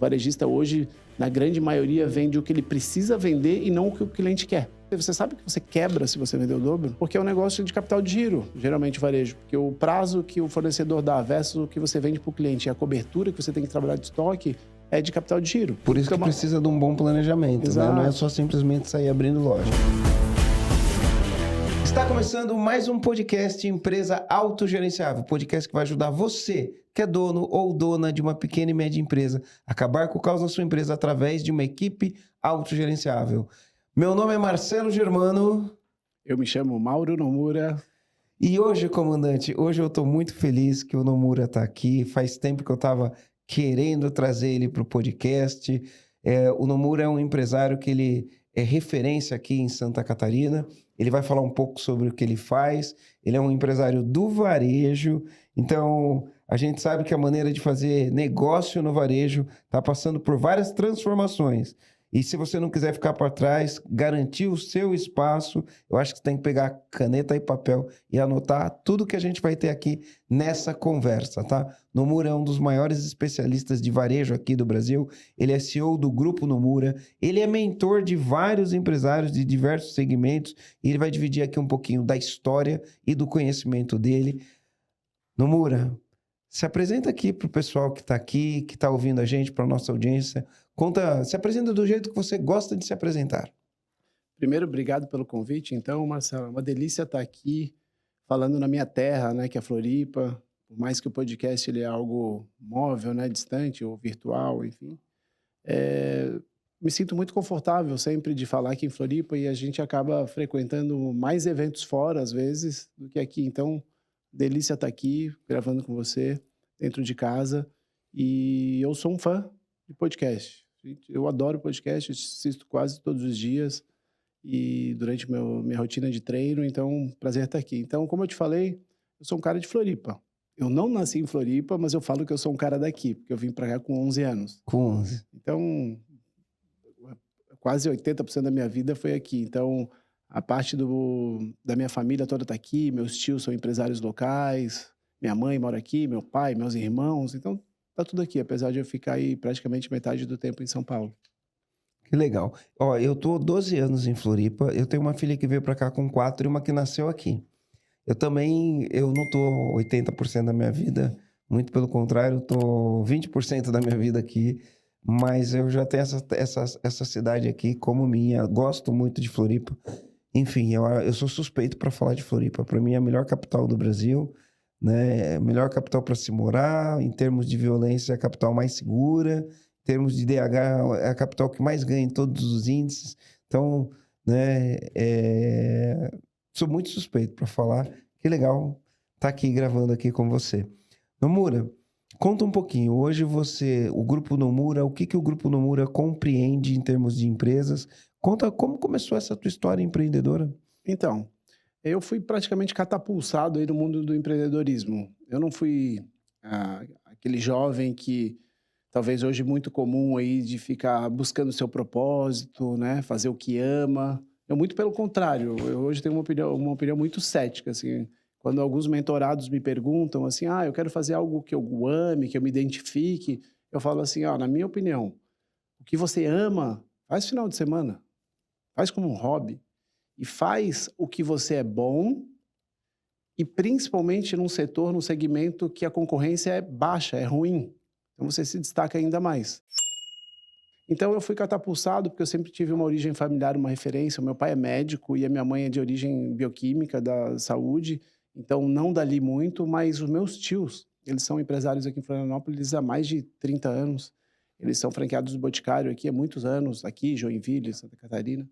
varejista hoje, na grande maioria, vende o que ele precisa vender e não o que o cliente quer. Você sabe que você quebra se você vender o dobro? Porque é um negócio de capital de giro, geralmente varejo. Porque o prazo que o fornecedor dá versus o que você vende para o cliente e a cobertura que você tem que trabalhar de estoque é de capital de giro. Por isso que precisa de um bom planejamento, né? Não é só simplesmente sair abrindo loja. Está começando mais um podcast Empresa Autogerenciável. Podcast que vai ajudar você, que é dono ou dona de uma pequena e média empresa, a acabar com o caos da sua empresa através de uma equipe autogerenciável. Meu nome é Marcelo Germano. Eu me chamo Mauro Nomura. E hoje, comandante, hoje eu estou muito feliz que o Nomura está aqui. Faz tempo que eu estava querendo trazer ele para o podcast. O Nomura é um empresário que ele é referência aqui em Santa Catarina. Ele vai falar um pouco sobre o que ele faz. Ele é um empresário do varejo. Então, a gente sabe que a maneira de fazer negócio no varejo está passando por várias transformações. E se você não quiser ficar para trás, garantir o seu espaço, eu acho que você tem que pegar caneta e papel e anotar tudo que a gente vai ter aqui nessa conversa, tá? Nomura é um dos maiores especialistas de varejo aqui do Brasil. Ele é CEO do Grupo Nomura. Ele é mentor de vários empresários de diversos segmentos. E ele vai dividir aqui um pouquinho da história e do conhecimento dele. Nomura, se apresenta aqui para o pessoal que está aqui, que está ouvindo a gente, para a nossa audiência. Se apresenta do jeito que você gosta de se apresentar. Primeiro, obrigado pelo convite. Então, Marcelo, é uma delícia estar aqui falando na minha terra, né, que é Floripa. Por mais que o podcast ele é algo móvel, né, distante ou virtual, enfim. Me sinto muito confortável sempre de falar aqui em Floripa e a gente acaba frequentando mais eventos fora, às vezes, do que aqui. Então, delícia estar aqui, gravando com você, dentro de casa. E eu sou um fã de podcast. Eu adoro podcast, assisto quase todos os dias e durante minha rotina de treino, então, prazer estar aqui. Então, como eu te falei, eu sou um cara de Floripa. Eu não nasci em Floripa, mas eu falo que eu sou um cara daqui, porque eu vim para cá com 11 anos. Com 11. Então, quase 80% da minha vida foi aqui. Então, a parte da minha família toda está aqui, meus tios são empresários locais, minha mãe mora aqui, meu pai, meus irmãos, então tá tudo aqui, apesar de eu ficar aí praticamente metade do tempo em São Paulo. Que legal. Ó, eu tô 12 anos em Floripa, eu tenho uma filha que veio para cá com 4 e uma que nasceu aqui. Eu não tô 80% da minha vida, muito pelo contrário, eu tô 20% da minha vida aqui, mas eu já tenho essa cidade aqui como minha, gosto muito de Floripa. Enfim, eu sou suspeito para falar de Floripa. Para mim é a melhor capital do Brasil, né? É a melhor capital para se morar. Em termos de violência, é a capital mais segura. Em termos de DH, é a capital que mais ganha em todos os índices. Então, né? Sou muito suspeito para falar. Que legal estar aqui gravando aqui com você. Nomura, conta um pouquinho. Hoje o Grupo Nomura, o que o Grupo Nomura compreende em termos de empresas? Conta como começou essa tua história empreendedora. Então, eu fui praticamente catapultado aí no mundo do empreendedorismo. Eu não fui aquele jovem que talvez hoje muito comum aí de ficar buscando o seu propósito, né? Fazer o que ama. Eu muito pelo contrário. Eu hoje tenho uma opinião muito cética, assim. Quando alguns mentorados me perguntam assim, eu quero fazer algo que eu ame, que eu me identifique, eu falo assim, na minha opinião, o que você ama, faz final de semana. Faz como um hobby e faz o que você é bom e principalmente num setor, num segmento que a concorrência é baixa, é ruim. Então você se destaca ainda mais. Então eu fui catapultado porque eu sempre tive uma origem familiar, uma referência. O meu pai é médico e a minha mãe é de origem bioquímica da saúde. Então não dali muito, mas os meus tios, eles são empresários aqui em Florianópolis há mais de 30 anos. Eles são franqueados do Boticário aqui há muitos anos, aqui, Joinville, Santa Catarina.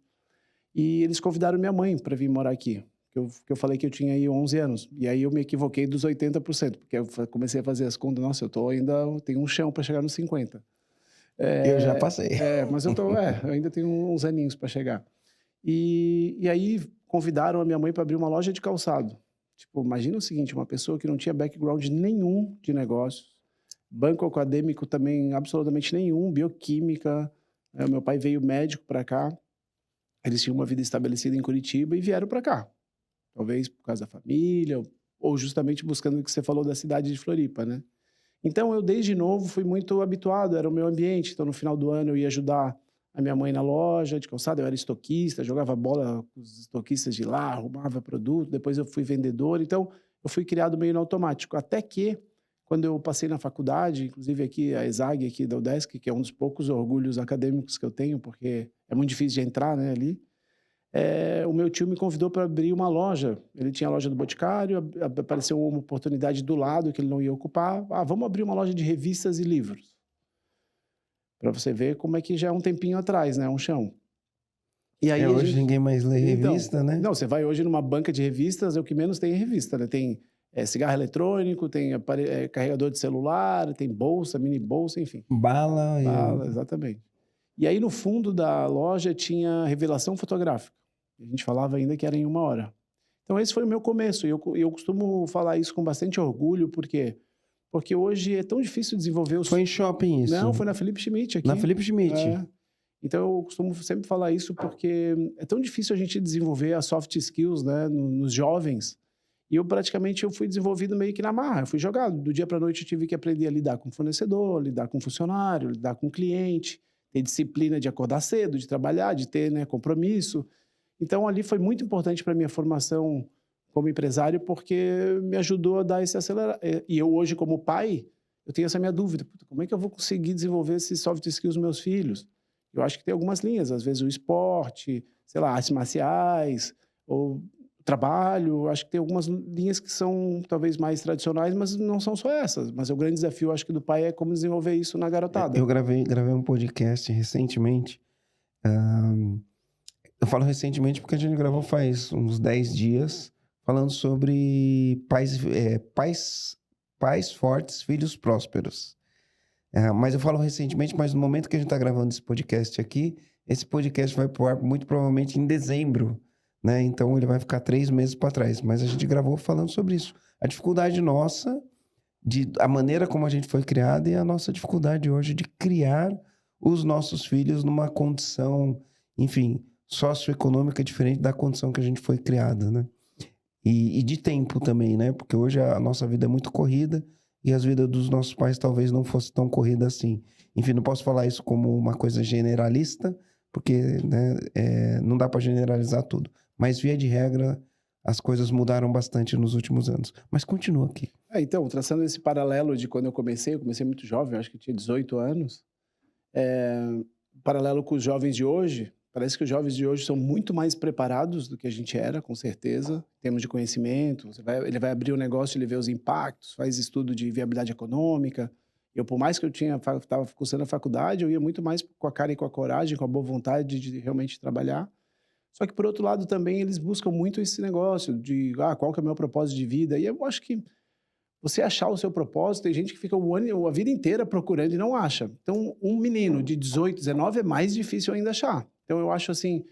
E eles convidaram minha mãe para vir morar aqui. Que eu falei que eu tinha aí 11 anos. E aí eu me equivoquei dos 80%, porque eu comecei a fazer as contas. Nossa, eu tenho um chão para chegar nos 50%. Eu já passei. Mas eu ainda tenho uns aninhos para chegar. E aí convidaram a minha mãe para abrir uma loja de calçado. Tipo, imagina o seguinte, uma pessoa que não tinha background nenhum de negócios, banco acadêmico também absolutamente nenhum, bioquímica. Meu pai veio médico para cá. Eles tinham uma vida estabelecida em Curitiba e vieram para cá. Talvez por causa da família, ou justamente buscando o que você falou da cidade de Floripa, né? Então, eu desde novo fui muito habituado, era o meu ambiente. Então, no final do ano, eu ia ajudar a minha mãe na loja de calçado, eu era estoquista, jogava bola com os estoquistas de lá, arrumava produto, depois eu fui vendedor. Então, eu fui criado meio no automático. Até que, quando eu passei na faculdade, inclusive aqui, a ESAG aqui da UDESC, que é um dos poucos orgulhos acadêmicos que eu tenho, porque é muito difícil de entrar, né, ali, o meu tio me convidou para abrir uma loja. Ele tinha a loja do Boticário, apareceu uma oportunidade do lado que ele não ia ocupar. Ah, vamos abrir uma loja de revistas e livros. Para você ver como é que já é um tempinho atrás, né? Um chão. E aí a Hoje gente... ninguém mais lê Então, revista, né? não, você vai hoje numa banca de revistas, é o que menos tem é revista, né? Tem cigarro eletrônico, tem carregador de celular, tem bolsa, mini bolsa, enfim. Bala. Bala, exatamente. E aí no fundo da loja tinha revelação fotográfica. A gente falava ainda que era em 1 hora. Então esse foi o meu começo. E eu costumo falar isso com bastante orgulho, porque hoje é tão difícil desenvolver os... Foi em shopping isso? Não, foi na Felipe Schmidt aqui. Na Felipe Schmidt. É. Então eu costumo sempre falar isso porque é tão difícil a gente desenvolver as soft skills, né, nos jovens. E eu fui desenvolvido meio que na marra. Eu fui jogado. Do dia para a noite eu tive que aprender a lidar com fornecedor, lidar com funcionário, lidar com cliente, ter disciplina de acordar cedo, de trabalhar, de ter, né, compromisso. Então ali foi muito importante para minha formação como empresário, porque me ajudou a dar esse acelerar. E eu hoje como pai, eu tenho essa minha dúvida. Como é que eu vou conseguir desenvolver esses soft skills nos meus filhos? Eu acho que tem algumas linhas, às vezes o esporte, sei lá, artes marciais, ou trabalho. Acho que tem algumas linhas que são talvez mais tradicionais, mas não são só essas. Mas o grande desafio, acho que do pai é como desenvolver isso na garotada. Eu gravei um podcast recentemente. Eu falo recentemente porque a gente gravou faz uns 10 dias, falando sobre pais fortes, filhos prósperos. Mas eu falo recentemente, mas no momento que a gente está gravando esse podcast aqui, esse podcast vai pro ar muito provavelmente em dezembro, né? Então ele vai ficar 3 meses para trás. Mas a gente gravou falando sobre isso. A dificuldade nossa, a maneira como a gente foi criado e a nossa dificuldade hoje de criar os nossos filhos numa condição, enfim, socioeconômica diferente da condição que a gente foi criada, né? E de tempo também, né? Porque hoje a nossa vida é muito corrida e as vidas dos nossos pais talvez não fosse tão corrida assim. Enfim, não posso falar isso como uma coisa generalista, porque, né, não dá para generalizar tudo. Mas, via de regra, as coisas mudaram bastante nos últimos anos. Mas continua aqui. Então, traçando esse paralelo de quando eu comecei muito jovem, acho que eu tinha 18 anos. Paralelo com os jovens de hoje, parece que os jovens de hoje são muito mais preparados do que a gente era, com certeza, em termos de conhecimento. Ele vai abrir um negócio, ele vê os impactos, faz estudo de viabilidade econômica. Eu, por mais que eu estava cursando a faculdade, eu ia muito mais com a cara e com a coragem, com a boa vontade de realmente trabalhar. Só que, por outro lado, também eles buscam muito esse negócio de qual que é o meu propósito de vida. E eu acho que você achar o seu propósito, tem gente que fica a vida inteira procurando e não acha. Então, um menino de 18, 19 é mais difícil ainda achar. Então, eu acho assim,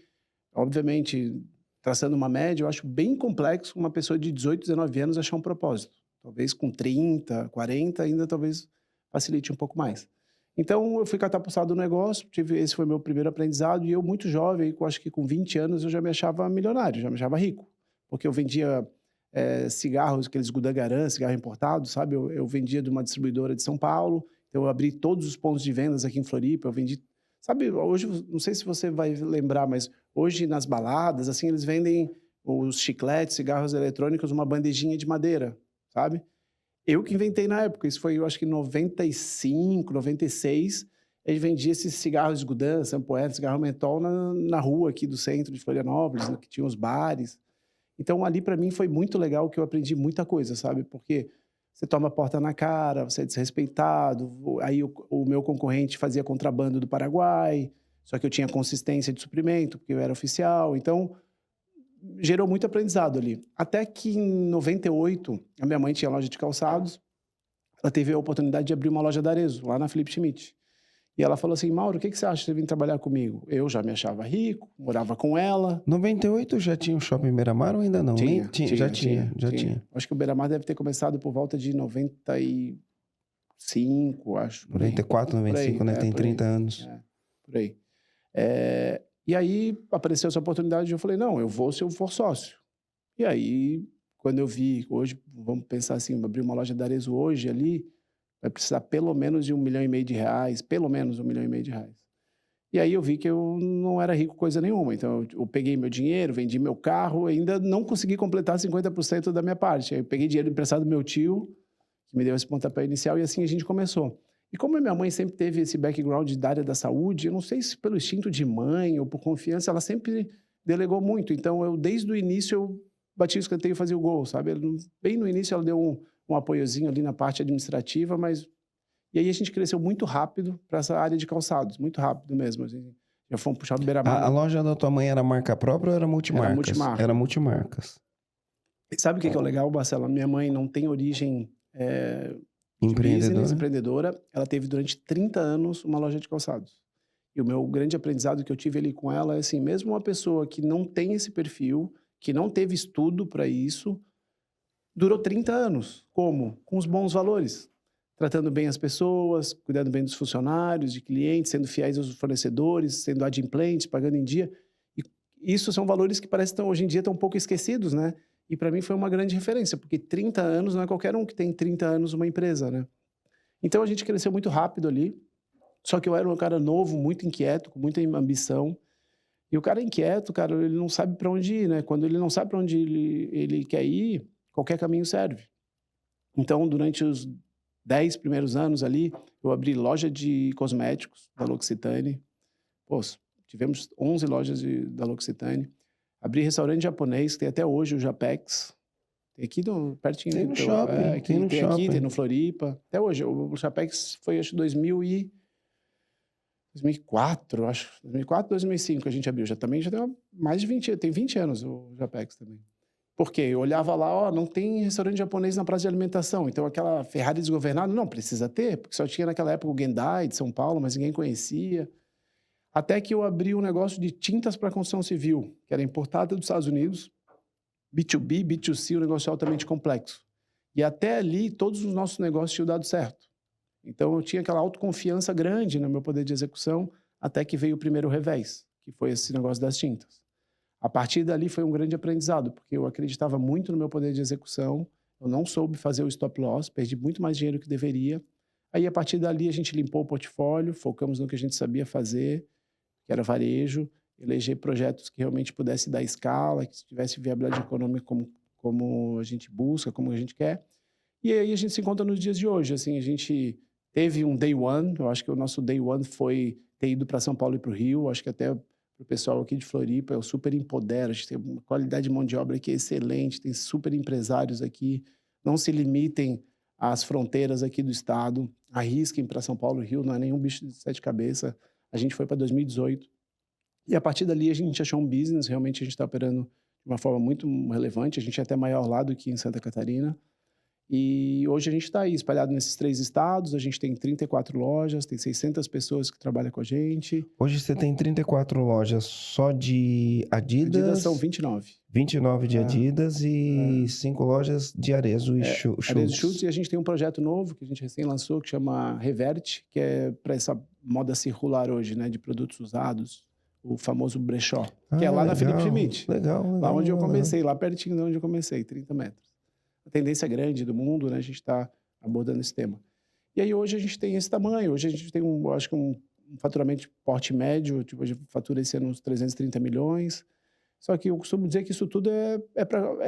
obviamente, traçando uma média, eu acho bem complexo uma pessoa de 18, 19 anos achar um propósito. Talvez com 30, 40 ainda talvez facilite um pouco mais. Então, eu fui catapultado no negócio, esse foi meu primeiro aprendizado, e eu muito jovem, eu acho que com 20 anos eu já me achava milionário, já me achava rico, porque eu vendia cigarros, aqueles Gudangaran, cigarro importado, sabe? Eu vendia de uma distribuidora de São Paulo, então eu abri todos os pontos de vendas aqui em Floripa, eu vendi... Sabe, hoje, não sei se você vai lembrar, mas hoje nas baladas, assim, eles vendem os chicletes, cigarros eletrônicos, uma bandejinha de madeira, sabe? Eu que inventei na época, isso foi, eu acho que em 95, 96, a gente vendia esses cigarros Gudan, Sampoer, cigarro mentol na rua aqui do centro de Florianópolis, que tinha os bares. Então, ali, para mim, foi muito legal, que eu aprendi muita coisa, sabe? Porque você toma a porta na cara, você é desrespeitado. Aí, o meu concorrente fazia contrabando do Paraguai, só que eu tinha consistência de suprimento, porque eu era oficial. Então, gerou muito aprendizado ali. Até que, em 98, a minha mãe tinha loja de calçados. Ela teve a oportunidade de abrir uma loja da Arezzo, lá na Felipe Schmidt. E ela falou assim, Mauro, o que você acha de você vir trabalhar comigo? Eu já me achava rico, morava com ela. 98 já tinha o Shopping Beira-Mar ou ainda não? Já tinha. Acho que o Beira-Mar deve ter começado por volta de 95, acho. 94, 95, né? Tem 30 anos. Por aí. E aí apareceu essa oportunidade e eu falei, não, eu vou se eu for sócio. E aí, quando eu vi, hoje, vamos pensar assim, abrir uma loja da Arezzo hoje ali, vai precisar pelo menos de R$1,5 milhão, pelo menos R$1,5 milhão. E aí eu vi que eu não era rico coisa nenhuma, então eu peguei meu dinheiro, vendi meu carro, ainda não consegui completar 50% da minha parte. Aí eu peguei dinheiro emprestado do meu tio, que me deu esse pontapé inicial, e assim a gente começou. E como a minha mãe sempre teve esse background da área da saúde, eu não sei se pelo instinto de mãe ou por confiança, ela sempre delegou muito. Então, eu desde o início, eu bati o escanteio e fazia o gol, sabe? Bem no início, ela deu um apoiozinho ali na parte administrativa, mas... E aí a gente cresceu muito rápido para essa área de calçados, muito rápido mesmo. Assim. Já fomos puxar o beira-mar. A loja da tua mãe era marca própria ou era multimarcas? Era multimarca. Era multimarcas. E sabe o que é o legal, Marcelo? Minha mãe não tem origem... empreendedora. Ela teve durante 30 anos uma loja de calçados. E o meu grande aprendizado que eu tive ali com ela é assim, mesmo uma pessoa que não tem esse perfil, que não teve estudo para isso, durou 30 anos. Como? Com os bons valores. Tratando bem as pessoas, cuidando bem dos funcionários, de clientes, sendo fiéis aos fornecedores, sendo adimplentes, pagando em dia. E isso são valores que parecem que hoje em dia estão um pouco esquecidos, né? E para mim foi uma grande referência, porque 30 anos não é qualquer um que tem 30 anos uma empresa, né? Então a gente cresceu muito rápido ali, só que eu era um cara novo, muito inquieto, com muita ambição. E o cara inquieto, cara, ele não sabe para onde ir, né? Quando ele não sabe para onde ele quer ir, qualquer caminho serve. Então, durante os 10 primeiros anos ali, eu abri loja de cosméticos da L'Occitane. Pô, tivemos 11 lojas da L'Occitane. Abri restaurante japonês, que tem até hoje o Japex. Tem aqui pertinho. Tem no shopping. Tem no shopping. Aqui, tem no Floripa. Até hoje. O Japex foi, acho, 2004, acho. 2004, 2005 a gente abriu. Já tem mais de 20 anos. Tem 20 anos o Japex também. Por quê? Eu olhava lá, não tem restaurante japonês na praça de alimentação. Então, aquela Ferrari desgovernada, não, precisa ter, porque só tinha naquela época o Gendai de São Paulo, mas ninguém conhecia. Até que eu abri um negócio de tintas para construção civil, que era importada dos Estados Unidos, B2B, B2C, um negócio altamente complexo. E até ali, todos os nossos negócios tinham dado certo. Então, eu tinha aquela autoconfiança grande no meu poder de execução, até que veio o primeiro revés, que foi esse negócio das tintas. A partir dali foi um grande aprendizado, porque eu acreditava muito no meu poder de execução, eu não soube fazer o stop loss, perdi muito mais dinheiro que deveria. Aí, a partir dali, a gente limpou o portfólio, focamos no que a gente sabia fazer, que era varejo, eleger projetos que realmente pudessem dar escala, que tivesse viabilidade econômica como a gente busca, como a gente quer. E aí a gente se encontra nos dias de hoje. Assim, a gente teve um day one, eu acho que o nosso day one foi ter ido para São Paulo e para o Rio, acho que até o pessoal aqui de Floripa, eu super empodero, a gente tem uma qualidade de mão de obra aqui excelente, tem super empresários aqui, não se limitem às fronteiras aqui do estado, arrisquem para São Paulo e Rio, não é nenhum bicho de 7 cabeças. A gente foi para 2018 e a partir dali a gente achou um business, realmente a gente está operando de uma forma muito relevante, a gente é até maior lá do que em Santa Catarina. E hoje a gente está aí espalhado nesses 3 estados, a gente tem 34 lojas, tem 600 pessoas que trabalham com a gente. Hoje você tem 34 lojas só de Adidas? Adidas são 29. 29 de Adidas e 5 lojas de Arezzo e Schutz. Arezzo e Schutz, e a gente tem um projeto novo que a gente recém lançou, que chama Revert, que é para essa moda circular hoje, né, de produtos usados, o famoso brechó, que é lá na Felipe Schmidt. Legal. Lá onde eu comecei, lá pertinho de onde eu comecei, 30 metros. A tendência grande do mundo, né? A gente está abordando esse tema. E aí hoje a gente tem esse tamanho, hoje a gente tem acho que um faturamento de porte médio, tipo, a gente fatura esse ano uns 330 milhões, só que eu costumo dizer que isso tudo é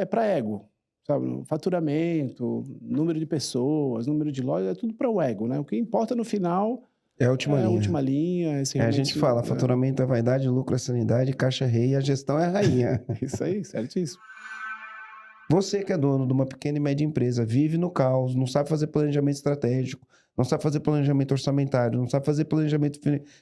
para ego, sabe? Faturamento, número de pessoas, número de lojas, é tudo para o ego, né? O que importa no final é a última linha. A última linha. A gente fala, faturamento é vaidade, lucro é sanidade, caixa é rei e a gestão é a rainha. Isso aí, certíssimo. Você que é dono de uma pequena e média empresa, vive no caos, não sabe fazer planejamento estratégico, não sabe fazer planejamento orçamentário, não sabe fazer planejamento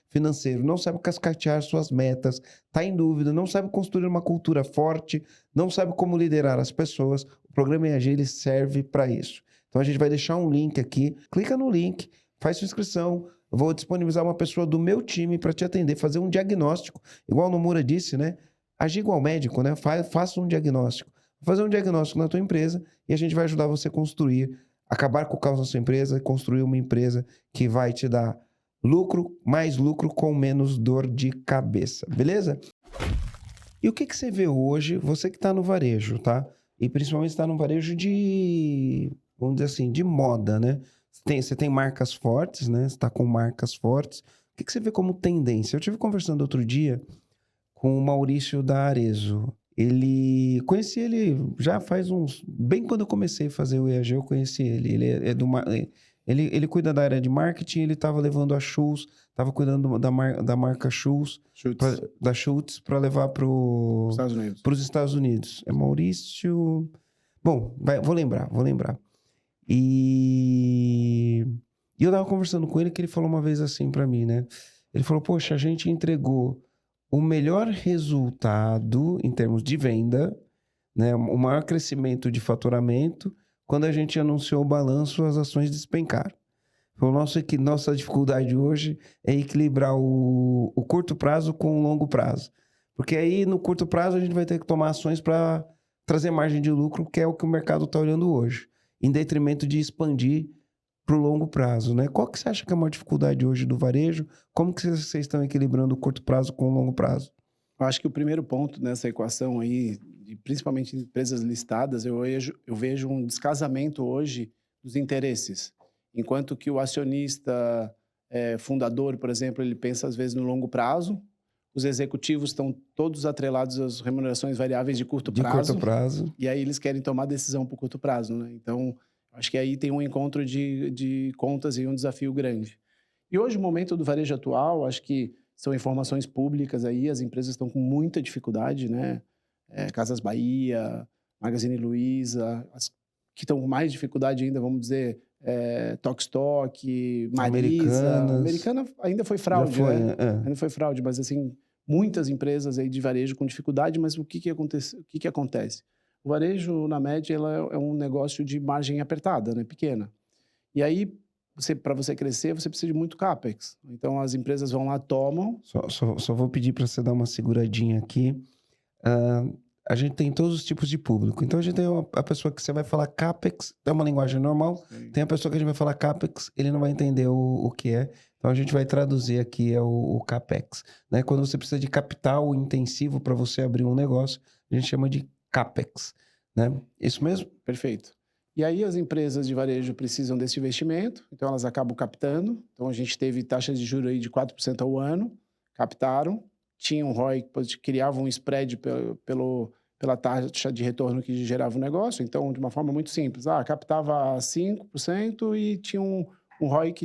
financeiro, não sabe cascatear suas metas, está em dúvida, não sabe construir uma cultura forte, não sabe como liderar as pessoas, o programa EAG ele serve para isso. Então a gente vai deixar um link aqui, clica no link, faz sua inscrição, eu vou disponibilizar uma pessoa do meu time para te atender, fazer um diagnóstico, igual o Nomura disse, né? Agir igual médico, né? Faça um diagnóstico. Fazer um diagnóstico na tua empresa e a gente vai ajudar você a construir, acabar com o caos na sua empresa e construir uma empresa que vai te dar lucro, mais lucro com menos dor de cabeça, beleza? E o que você vê hoje, você que está no varejo, tá? E principalmente está no varejo de, vamos dizer assim, de moda, né? Você tem marcas fortes, né? Você está com marcas fortes. O que você vê como tendência? Eu estive conversando outro dia com o Maurício da Arezzo. Conheci ele já faz uns... Bem quando eu comecei a fazer o EAG, eu conheci ele. Ele cuida da área de marketing, ele estava levando a Schultz, estava cuidando da marca Schultz, da Schultz, para levar para Estados Unidos. os Estados Unidos. É Maurício... Bom, vou lembrar. E eu estava conversando com ele, que ele falou uma vez assim para mim, né? Ele falou, poxa, a gente entregou o melhor resultado em termos de venda, né? O maior crescimento de faturamento, quando a gente anunciou o balanço, as ações despencaram. Então, nossa dificuldade hoje é equilibrar o curto prazo com o longo prazo. Porque aí, no curto prazo, a gente vai ter que tomar ações para trazer margem de lucro, que é o que o mercado está olhando hoje, em detrimento de expandir para o longo prazo, né? Qual que você acha que é a maior dificuldade hoje do varejo? Como que vocês estão equilibrando o curto prazo com o longo prazo? Eu acho que o primeiro ponto nessa equação aí, principalmente em empresas listadas, eu vejo um descasamento hoje dos interesses. Enquanto que o acionista fundador, por exemplo, ele pensa às vezes no longo prazo, os executivos estão todos atrelados às remunerações variáveis de curto prazo. E aí eles querem tomar decisão por curto prazo, né? Então, acho que aí tem um encontro de contas e um desafio grande. E hoje, o momento do varejo atual, acho que são informações públicas aí, as empresas estão com muita dificuldade, né? Casas Bahia, Magazine Luiza, as que estão com mais dificuldade ainda, vamos dizer, Tok, Marisa. Americana ainda foi fraude, né? Ainda foi fraude, mas assim, muitas empresas aí de varejo com dificuldade, mas o que acontece? O varejo, na média, ela é um negócio de margem apertada, né? Pequena. E aí, para você crescer, você precisa de muito CAPEX. Então, as empresas vão lá, tomam... Só vou pedir para você dar uma seguradinha aqui. A gente tem todos os tipos de público. Então, a gente tem a pessoa que você vai falar CAPEX, é uma linguagem normal. Sim. Tem a pessoa que a gente vai falar CAPEX, ele não vai entender o que é. Então, a gente vai traduzir aqui o CAPEX. Né? Quando você precisa de capital intensivo para você abrir um negócio, a gente chama de CAPEX. Né? Isso mesmo? Perfeito. E aí, as empresas de varejo precisam desse investimento, então elas acabam captando. Então, a gente teve taxas de juros aí de 4% ao ano, captaram, tinham um ROI, criavam um spread pela taxa de retorno que gerava o negócio. Então, de uma forma muito simples, captava 5% e tinha um ROIC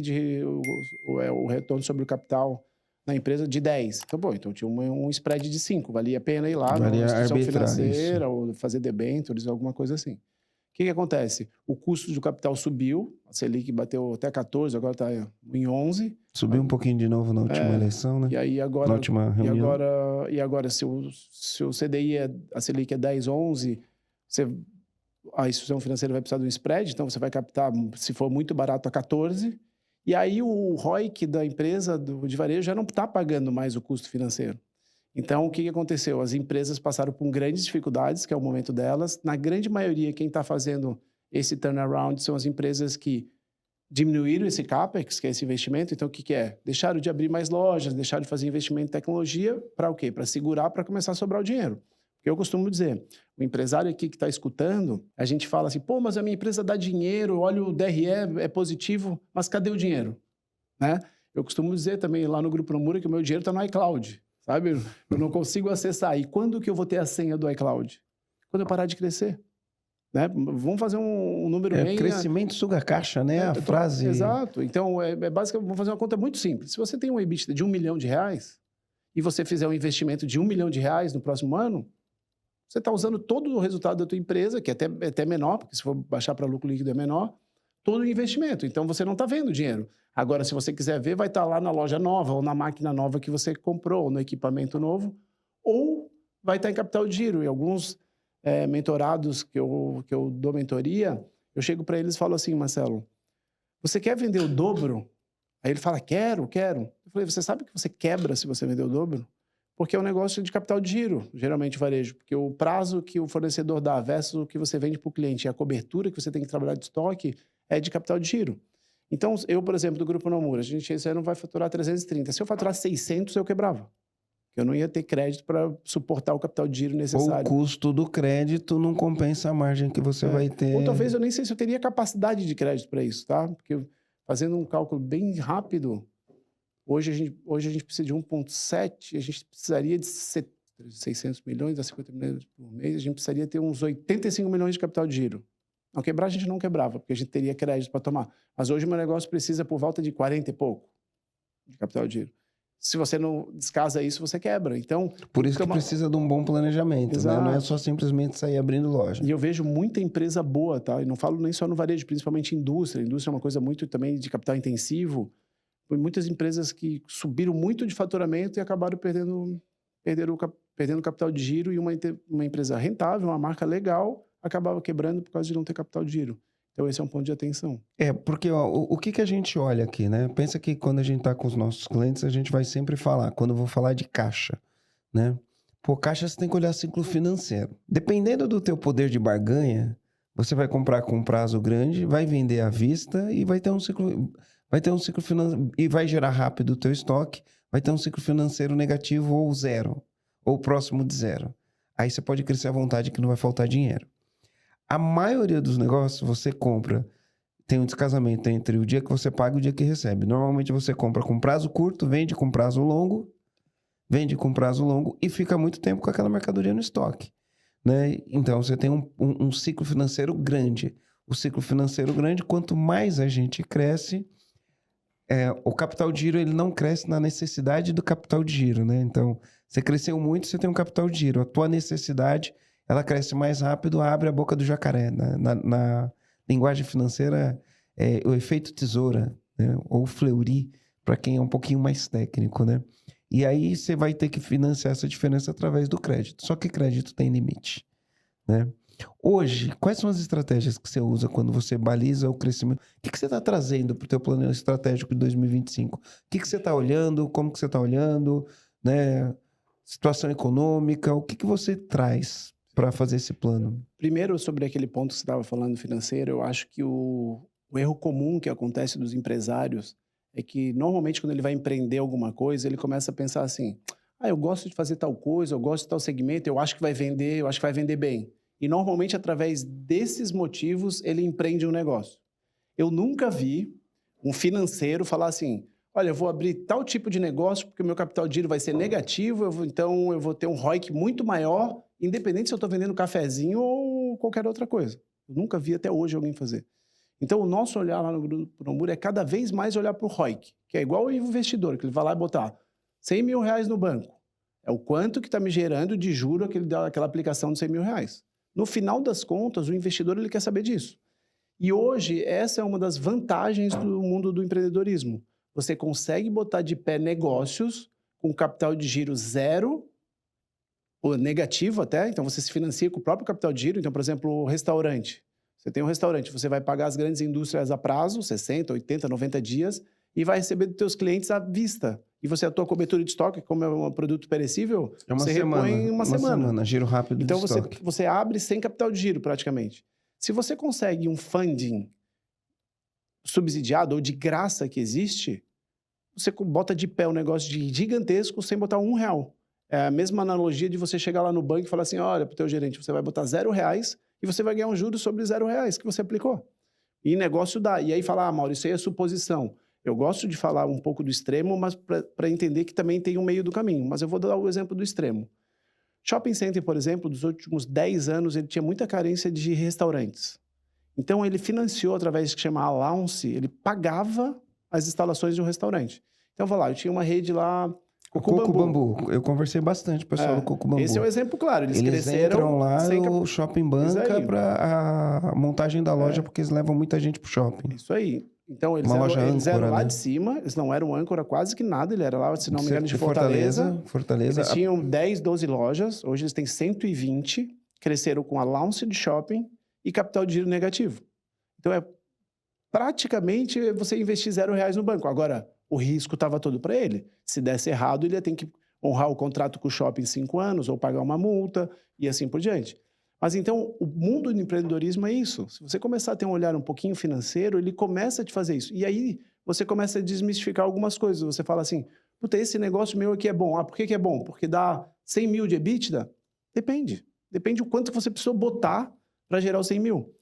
o retorno sobre o capital na empresa de 10. Então, então tinha um spread de 5, valia a pena ir lá na instituição financeira ou fazer debêntures, alguma coisa assim. O que acontece? O custo do capital subiu, a Selic bateu até 14, agora está em 11. Subiu um pouquinho de novo na última eleição, né? E aí agora, na última reunião. E agora se o CDI, a Selic é 10, 11, a instituição financeira vai precisar de um spread, então você vai captar, se for muito barato, a 14. E aí o ROIC da empresa de varejo já não está pagando mais o custo financeiro. Então, o que aconteceu? As empresas passaram por grandes dificuldades, que é o momento delas. Na grande maioria, quem está fazendo esse turnaround são as empresas que diminuíram esse CAPEX, que é esse investimento. Então, o que é? Deixaram de abrir mais lojas, deixaram de fazer investimento em tecnologia. Para o quê? Para segurar, para começar a sobrar o dinheiro. Porque eu costumo dizer, o empresário aqui que está escutando, a gente fala assim, mas a minha empresa dá dinheiro, olha, o DRE é positivo, mas cadê o dinheiro? Né? Eu costumo dizer também lá no Grupo Nomura que o meu dinheiro está no iCloud. Sabe? Eu não consigo acessar. E quando que eu vou ter a senha do iCloud? Quando eu parar de crescer. Né? Vamos fazer um número bem... Crescimento suga caixa, né? A frase... Exato. Então, basicamente, vamos fazer uma conta muito simples. Se você tem um EBITDA de R$1 milhão e você fizer um investimento de R$1 milhão no próximo ano, você está usando todo o resultado da tua empresa, que é até menor, porque se for baixar para lucro líquido é menor, todo o investimento. Então, você não está vendo o dinheiro. Agora, se você quiser ver, vai estar lá na loja nova, ou na máquina nova que você comprou, ou no equipamento novo, ou vai estar em capital de giro. E alguns mentorados que eu dou mentoria, eu chego para eles e falo assim, Marcelo, você quer vender o dobro? Aí ele fala, quero. Eu falei, você sabe que você quebra se você vender o dobro? Porque é um negócio de capital de giro, geralmente varejo. Porque o prazo que o fornecedor dá versus o que você vende para o cliente e a cobertura que você tem que trabalhar de estoque é de capital de giro. Então, eu, por exemplo, do Grupo Nomura, a gente esse ano vai faturar 330. Se eu faturar 600, eu quebrava. Eu não ia ter crédito para suportar o capital de giro necessário. Ou o custo do crédito não compensa a margem que você vai ter. Ou talvez eu nem sei se eu teria capacidade de crédito para isso, tá? Porque fazendo um cálculo bem rápido, hoje a gente precisa de 1,7, a gente precisaria de 600 milhões a 50 milhões por mês, a gente precisaria ter uns 85 milhões de capital de giro. Não quebrar, a gente não quebrava, porque a gente teria crédito para tomar. Mas hoje o meu negócio precisa por volta de 40 e pouco de capital de giro. Se você não descasa isso, você quebra. Então, Por isso que precisa de um bom planejamento, né? Não é só simplesmente sair abrindo loja. E eu vejo muita empresa boa, tá? E não falo nem só no varejo, principalmente indústria. A indústria é uma coisa muito também de capital intensivo. Foi muitas empresas que subiram muito de faturamento e acabaram perdendo capital de giro, e uma empresa rentável, uma marca legal, acabava quebrando por causa de não ter capital de giro. Então, esse é um ponto de atenção. Porque ó, o que a gente olha aqui, né? Pensa que quando a gente está com os nossos clientes, a gente vai sempre falar, quando eu vou falar de caixa, né? Pô, caixa você tem que olhar ciclo financeiro. Dependendo do teu poder de barganha, você vai comprar com um prazo grande, vai vender à vista e vai ter um ciclo financeiro, e vai gerar rápido o teu estoque, vai ter um ciclo financeiro negativo ou zero, ou próximo de zero. Aí você pode crescer à vontade que não vai faltar dinheiro. A maioria dos negócios você compra, tem um descasamento entre o dia que você paga e o dia que recebe. Normalmente você compra com prazo curto, vende com prazo longo e fica muito tempo com aquela mercadoria no estoque, né? Então você tem um ciclo financeiro grande. O ciclo financeiro grande, quanto mais a gente cresce, o capital de giro ele não cresce na necessidade do capital de giro, né? Então, você cresceu muito, você tem um capital de giro. A tua necessidade, ela cresce mais rápido, abre a boca do jacaré. Na linguagem financeira, o efeito tesoura, né? Ou Fleury, para quem é um pouquinho mais técnico, né? E aí você vai ter que financiar essa diferença através do crédito. Só que crédito tem limite, né? Hoje, quais são as estratégias que você usa quando você baliza o crescimento? O que você está trazendo para o teu plano estratégico de 2025? O que você está olhando? Como que você está olhando? Né? Situação econômica? O que você traz para fazer esse plano? Primeiro, sobre aquele ponto que você estava falando financeiro, eu acho que o erro comum que acontece dos empresários é que, normalmente, quando ele vai empreender alguma coisa, ele começa a pensar assim, eu gosto de fazer tal coisa, eu gosto de tal segmento, eu acho que vai vender, eu acho que vai vender bem. E, normalmente, através desses motivos, ele empreende um negócio. Eu nunca vi um financeiro falar assim, olha, eu vou abrir tal tipo de negócio porque o meu capital de giro vai ser negativo, então eu vou ter um ROIC muito maior, independente se eu estou vendendo cafezinho ou qualquer outra coisa. Eu nunca vi até hoje alguém fazer. Então, o nosso olhar lá no Grupo Nomura é cada vez mais olhar para o ROIC, que é igual o investidor, que ele vai lá e botar 100 mil reais no banco. É o quanto que está me gerando de juro aquela aplicação de 100 mil reais. No final das contas, o investidor ele quer saber disso. E hoje, essa é uma das vantagens do mundo do empreendedorismo. Você consegue botar de pé negócios com capital de giro zero, ou negativo até, então você se financia com o próprio capital de giro. Então, por exemplo, o restaurante. Você tem um restaurante, você vai pagar as grandes indústrias a prazo, 60, 80, 90 dias, e vai receber dos teus clientes à vista. E você, a tua cobertura de estoque, como é um produto perecível, você repõe uma semana. Giro rápido de estoque. Então, você abre sem capital de giro, praticamente. Se você consegue um funding subsidiado ou de graça que existe, você bota de pé um negócio gigantesco sem botar R$1. É a mesma analogia de você chegar lá no banco e falar assim, olha, para o teu gerente, você vai botar R$0 e você vai ganhar um juro sobre R$0 que você aplicou. E negócio dá. E aí fala, Mauro, isso aí é suposição. Eu gosto de falar um pouco do extremo, mas para entender que também tem um meio do caminho. Mas eu vou dar o exemplo do extremo. Shopping Center, por exemplo, dos últimos 10 anos, ele tinha muita carência de restaurantes. Então, ele financiou, através do que chama allowance, ele pagava as instalações de um restaurante. Então, vou lá, eu tinha uma rede lá... Coco Bambu. Eu conversei bastante com o pessoal do Coco Bambu. Esse é o exemplo claro. Eles cresceram... entram lá, o shopping banca para a montagem da loja, porque eles levam muita gente pro shopping. Isso aí. Então, eles eram lá de cima, eles não eram âncora quase que nada, ele era lá, se não me engano, de Fortaleza. Eles tinham 10, 12 lojas, hoje eles têm 120, cresceram com allowance de shopping e capital de giro negativo. Então, praticamente você investir R$0 no banco. Agora, o risco estava todo para ele. Se desse errado, ele ia ter que honrar o contrato com o shopping em 5 anos, ou pagar uma multa, e assim por diante. Mas então, o mundo do empreendedorismo é isso. Se você começar a ter um olhar um pouquinho financeiro, ele começa a te fazer isso. E aí, você começa a desmistificar algumas coisas. Você fala assim, puta, esse negócio meu aqui é bom. Por que é bom? Porque dá 100 mil de EBITDA? Depende. Depende o quanto que você precisou botar para gerar os 100 mil.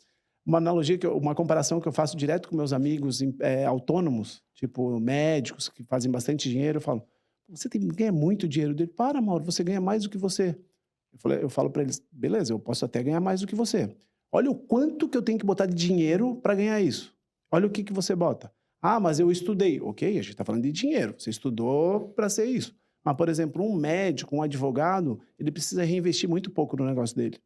Uma analogia, uma comparação que eu faço direto com meus amigos autônomos, tipo médicos que fazem bastante dinheiro, eu falo, você ganha muito dinheiro dele. Para, Mauro, você ganha mais do que você. Eu falo para eles, beleza, eu posso até ganhar mais do que você. Olha o quanto que eu tenho que botar de dinheiro para ganhar isso. Olha o que você bota. Ah, mas eu estudei. Ok, a gente está falando de dinheiro. Você estudou para ser isso. Mas, por exemplo, um médico, um advogado, ele precisa reinvestir muito pouco no negócio dele.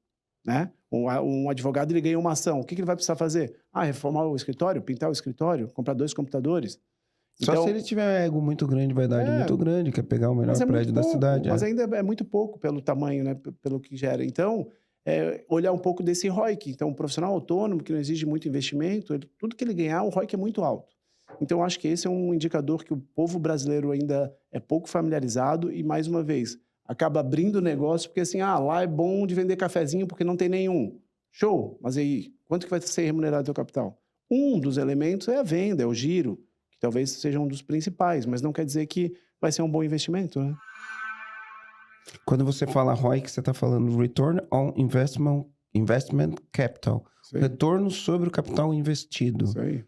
Né? Um advogado, ele ganha uma ação. O que ele vai precisar fazer? Ah, reformar o escritório, pintar o escritório, comprar 2 computadores. Só Então, se ele tiver ego muito grande, vaidade muito grande, quer pegar o melhor prédio da cidade. Mas ainda é muito pouco pelo tamanho, né? Pelo que gera. Então, olhar um pouco desse ROIC. Então, um profissional autônomo, que não exige muito investimento, tudo que ele ganhar, o ROIC é muito alto. Então, acho que esse é um indicador que o povo brasileiro ainda é pouco familiarizado e, mais uma vez, acaba abrindo negócio porque, assim, lá é bom de vender cafezinho porque não tem nenhum. Show! Mas aí, quanto que vai ser remunerado o teu capital? Um dos elementos é a venda, é o giro, que talvez seja um dos principais, mas não quer dizer que vai ser um bom investimento, né? Quando você fala ROIC, você está falando Return on Investment Capital. Retorno sobre o capital investido. Isso aí.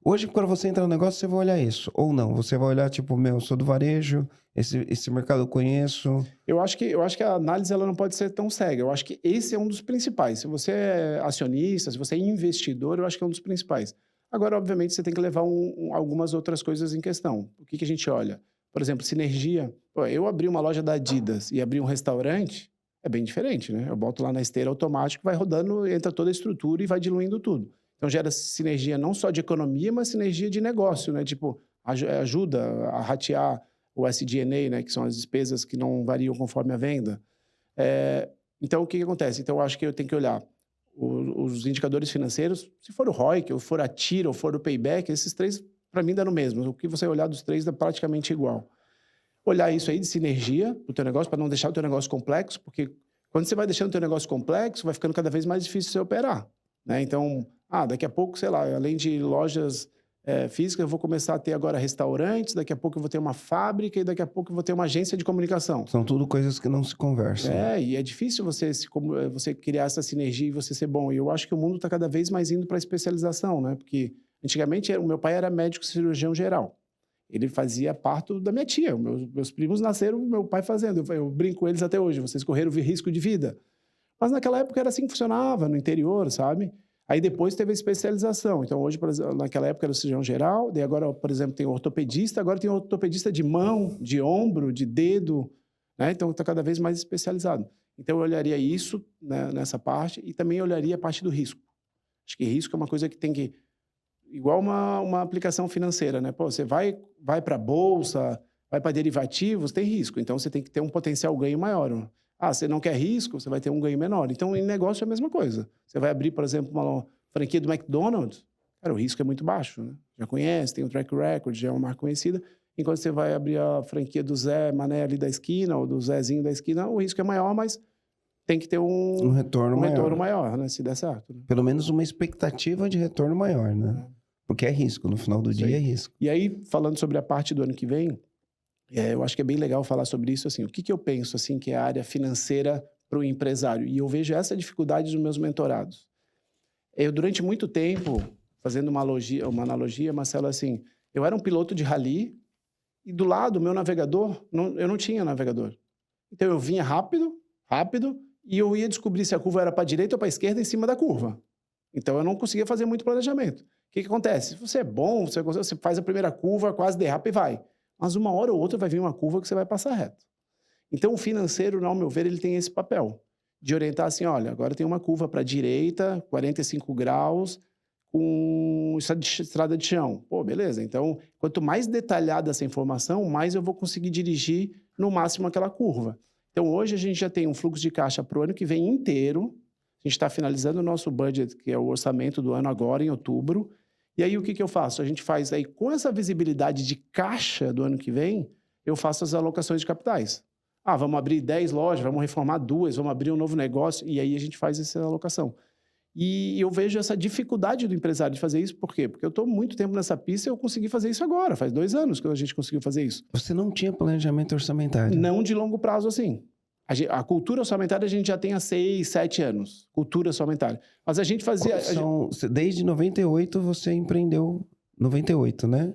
Hoje, quando você entra no negócio, você vai olhar isso. Ou não, você vai olhar, tipo, eu sou do varejo, esse mercado eu conheço. Eu acho que a análise ela não pode ser tão cega. Eu acho que esse é um dos principais. Se você é acionista, se você é investidor, eu acho que é um dos principais. Agora, obviamente, você tem que levar algumas outras coisas em questão. O que a gente olha? Por exemplo, sinergia. Pô, eu abri uma loja da Adidas e abri um restaurante, é bem diferente, né? Eu boto lá na esteira automático, vai rodando, entra toda a estrutura e vai diluindo tudo. Então, gera sinergia não só de economia, mas sinergia de negócio, né? Tipo, ajuda a ratear o SG&A, né? Que são as despesas que não variam conforme a venda. Então, o que acontece? Então, eu acho que eu tenho que olhar os indicadores financeiros, se for o ROIC, ou for a TIR, ou for o payback, esses três, para mim, dá no mesmo. O que você olhar dos três dá praticamente igual. Olhar isso aí de sinergia do teu negócio, para não deixar o teu negócio complexo, porque quando você vai deixando o teu negócio complexo, vai ficando cada vez mais difícil você operar, né? Então, daqui a pouco, sei lá, além de lojas físicas, eu vou começar a ter agora restaurantes, daqui a pouco eu vou ter uma fábrica e daqui a pouco eu vou ter uma agência de comunicação. São tudo coisas que não se conversam. E é difícil você criar essa sinergia e você ser bom. E eu acho que o mundo está cada vez mais indo para a especialização, né? Porque antigamente o meu pai era médico cirurgião geral. Ele fazia parto da minha tia. Meus primos nasceram, meu pai fazendo. Eu brinco com eles até hoje. Vocês correram risco de vida. Mas naquela época era assim que funcionava, no interior, sabe? Aí depois teve a especialização. Então hoje, por exemplo, naquela época era o cirurgião geral. Daí agora, por exemplo, tem o ortopedista. Agora tem o ortopedista de mão, de ombro, de dedo. Né? Então está cada vez mais especializado. Então eu olharia isso, né, nessa parte e também olharia a parte do risco. Acho que risco é uma coisa que tem que... Igual uma aplicação financeira, né? Pô, você vai para a bolsa, vai para derivativos, tem risco. Então, você tem que ter um potencial ganho maior. Você não quer risco, você vai ter um ganho menor. Então, em negócio é a mesma coisa. Você vai abrir, por exemplo, uma franquia do McDonald's, cara, o risco é muito baixo, né? Já conhece, tem um track record, já é uma marca conhecida. Enquanto você vai abrir a franquia do Zé Mané ali da esquina, ou do Zezinho da esquina, o risco é maior, mas tem que ter um retorno maior, né? Se der certo. Né? Pelo menos uma expectativa de retorno maior, né? Porque é risco, no final do dia é risco. E aí, falando sobre a parte do ano que vem, eu acho que é bem legal falar sobre isso, assim, o que eu penso, assim, que é a área financeira para o empresário. E eu vejo essa dificuldade nos meus mentorados. Eu, durante muito tempo, fazendo uma analogia, Marcelo, assim, eu era um piloto de rally e do lado, o meu navegador, eu não tinha navegador. Então, eu vinha rápido, e eu ia descobrir se a curva era para a direita ou para a esquerda em cima da curva. Então, eu não conseguia fazer muito planejamento. O que acontece? Se você é bom, você faz a primeira curva, quase derrapa e vai. Mas uma hora ou outra vai vir uma curva que você vai passar reto. Então, o financeiro, ao meu ver, ele tem esse papel de orientar assim, olha, agora tem uma curva para a direita, 45 graus, com estrada de chão. Pô, beleza. Então, quanto mais detalhada essa informação, mais eu vou conseguir dirigir no máximo aquela curva. Então, hoje a gente já tem um fluxo de caixa para o ano que vem inteiro. A gente está finalizando o nosso budget, que é o orçamento do ano agora, em outubro. E aí, o que eu faço? A gente faz aí, com essa visibilidade de caixa do ano que vem, eu faço as alocações de capitais. Vamos abrir 10 lojas, vamos reformar 2, vamos abrir um novo negócio, e aí a gente faz essa alocação. E eu vejo essa dificuldade do empresário de fazer isso, por quê? Porque eu estou muito tempo nessa pista e eu consegui fazer isso agora, faz 2 anos que a gente conseguiu fazer isso. Você não tinha planejamento orçamentário? Não de longo prazo assim. A cultura orçamentária a gente já tem há 6, 7 anos. Cultura orçamentária. Mas a gente fazia... Desde 98 você empreendeu... 98, né?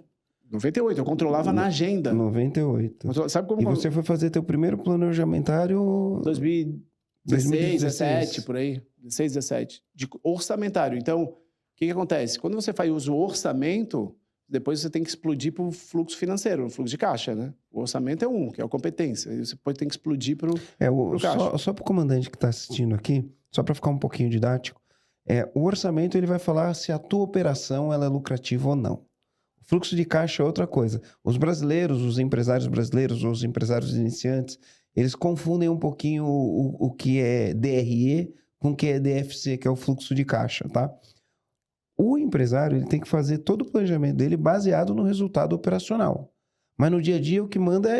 98, eu controlava na agenda. 98. Sabe como... E você foi fazer teu primeiro planejamentário... 2016, 17, por aí. 16, 17. De orçamentário. Então, o que acontece? Quando você faz o orçamento, depois você tem que explodir para o fluxo financeiro, o fluxo de caixa, né? O orçamento é que é a competência. E você tem que explodir para o caixa. Só para o comandante que está assistindo aqui, só para ficar um pouquinho didático, o orçamento ele vai falar se a tua operação ela é lucrativa ou não. O fluxo de caixa é outra coisa. Os brasileiros, os empresários brasileiros, os empresários iniciantes, eles confundem um pouquinho o que é DRE com o que é DFC, que é o fluxo de caixa, tá? O empresário ele tem que fazer todo o planejamento dele baseado no resultado operacional. Mas no dia a dia o que manda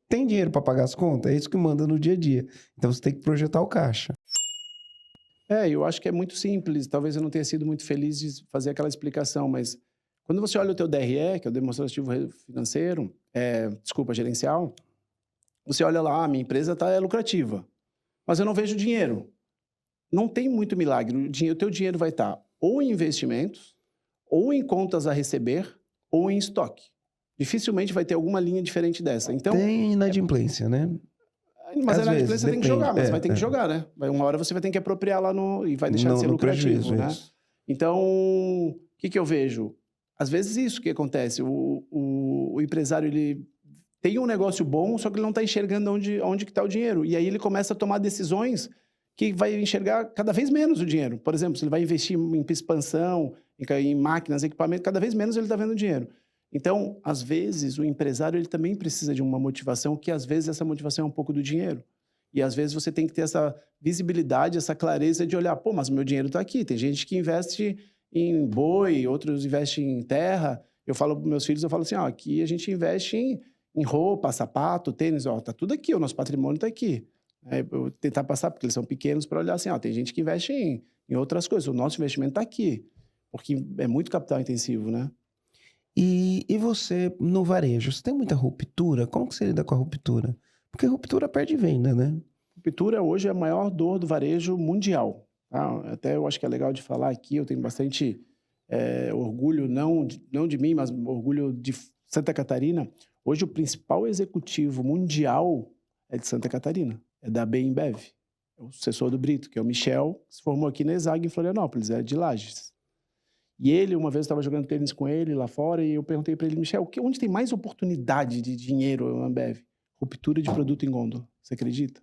tem dinheiro para pagar as contas, é isso que manda no dia a dia. Então você tem que projetar o caixa. Eu acho que é muito simples. Talvez eu não tenha sido muito feliz de fazer aquela explicação, mas quando você olha o teu DRE, que é o demonstrativo financeiro, gerencial, você olha lá, minha empresa é lucrativa, mas eu não vejo dinheiro. Não tem muito milagre. O teu dinheiro vai estar ou em investimentos, ou em contas a receber, ou em estoque. Dificilmente vai ter alguma linha diferente dessa. Então, tem inadimplência, né? Mas a inadimplência você tem que jogar, mas vai ter que jogar, né? Uma hora você vai ter que apropriar lá e vai deixar de ser lucrativo, né? Isso. Então, o que eu vejo? Às vezes isso que acontece. O empresário, ele tem um negócio bom, só que ele não está enxergando onde que está o dinheiro. E aí ele começa a tomar decisões que vai enxergar cada vez menos o dinheiro. Por exemplo, se ele vai investir em expansão, em máquinas, equipamento, cada vez menos ele está vendo dinheiro. Então, às vezes, o empresário ele também precisa de uma motivação, que às vezes essa motivação é um pouco do dinheiro. E às vezes você tem que ter essa visibilidade, essa clareza de olhar, mas o meu dinheiro está aqui. Tem gente que investe em boi, outros investem em terra. Eu falo para meus filhos, eu falo assim, aqui a gente investe em roupa, sapato, tênis, tá tudo aqui, o nosso patrimônio está aqui. Eu tentar passar, porque eles são pequenos, para olhar assim, tem gente que investe em outras coisas. O nosso investimento está aqui, porque é muito capital intensivo, né? E você, no varejo, você tem muita ruptura? Como que você lida com a ruptura? Porque ruptura perde venda, né? Ruptura hoje é a maior dor do varejo mundial. Tá? Até eu acho que é legal de falar aqui, eu tenho bastante orgulho, não de mim, mas orgulho de Santa Catarina. Hoje o principal executivo mundial é de Santa Catarina. É da Bembev, é o sucessor do Brito, que é o Michel, que se formou aqui na ESAG, em Florianópolis, é de Lages. E ele, uma vez eu estava jogando tênis com ele lá fora, e eu perguntei para ele, Michel, onde tem mais oportunidade de dinheiro na Ambev? Ruptura de produto em gôndola, você acredita?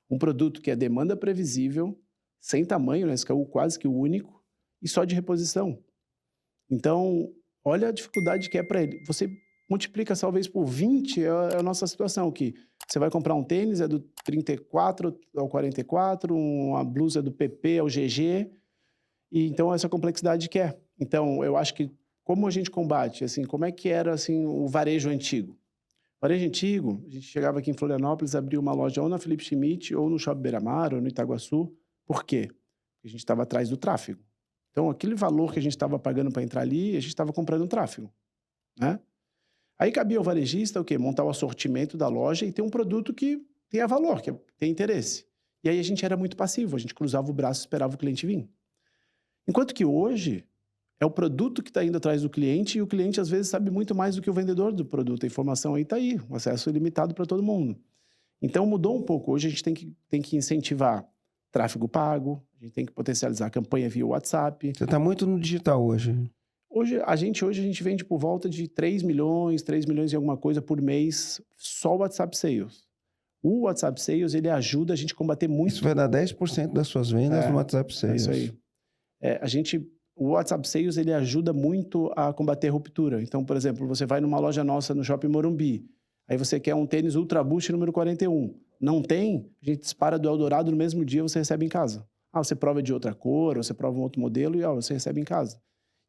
Um produto que é demanda previsível, sem tamanho, né, SKU quase que o único, e só de reposição. Então, olha a dificuldade que é para ele. Você multiplica talvez por 20, é a nossa situação aqui. Você vai comprar um tênis, é do 34 ao 44, uma blusa do PP ao GG, e então essa complexidade que é. Então, eu acho que como a gente combate, assim, como é que era assim, o varejo antigo? O varejo antigo, a gente chegava aqui em Florianópolis, abria uma loja ou na Felipe Schmidt, ou no Shopping Beira-Mar, ou no Itaguaçu. Por quê? Porque a gente estava atrás do tráfego. Então, aquele valor que a gente estava pagando para entrar ali, a gente estava comprando tráfego, né? Aí cabia ao varejista o quê? Montar o assortimento da loja e ter um produto que tenha valor, que tenha interesse. E aí a gente era muito passivo, a gente cruzava o braço e esperava o cliente vir. Enquanto que hoje é o produto que está indo atrás do cliente, e o cliente às vezes sabe muito mais do que o vendedor do produto. A informação aí está aí, um acesso ilimitado para todo mundo. Então mudou um pouco. Hoje a gente tem que incentivar tráfego pago, a gente tem que potencializar a campanha via WhatsApp. Você está muito no digital hoje. Hoje a gente vende por volta de 3 milhões e alguma coisa por mês, só o WhatsApp Sales. O WhatsApp Sales, ele ajuda a gente a combater muito... Isso vai dar 10% das suas vendas no WhatsApp Sales. É isso aí. O WhatsApp Sales, ele ajuda muito a combater ruptura. Então, por exemplo, você vai numa loja nossa no Shopping Morumbi, aí você quer um tênis Ultra Boost número 41. Não tem, a gente dispara do Eldorado no mesmo dia, você recebe em casa. Você prova de outra cor, você prova um outro modelo e você recebe em casa.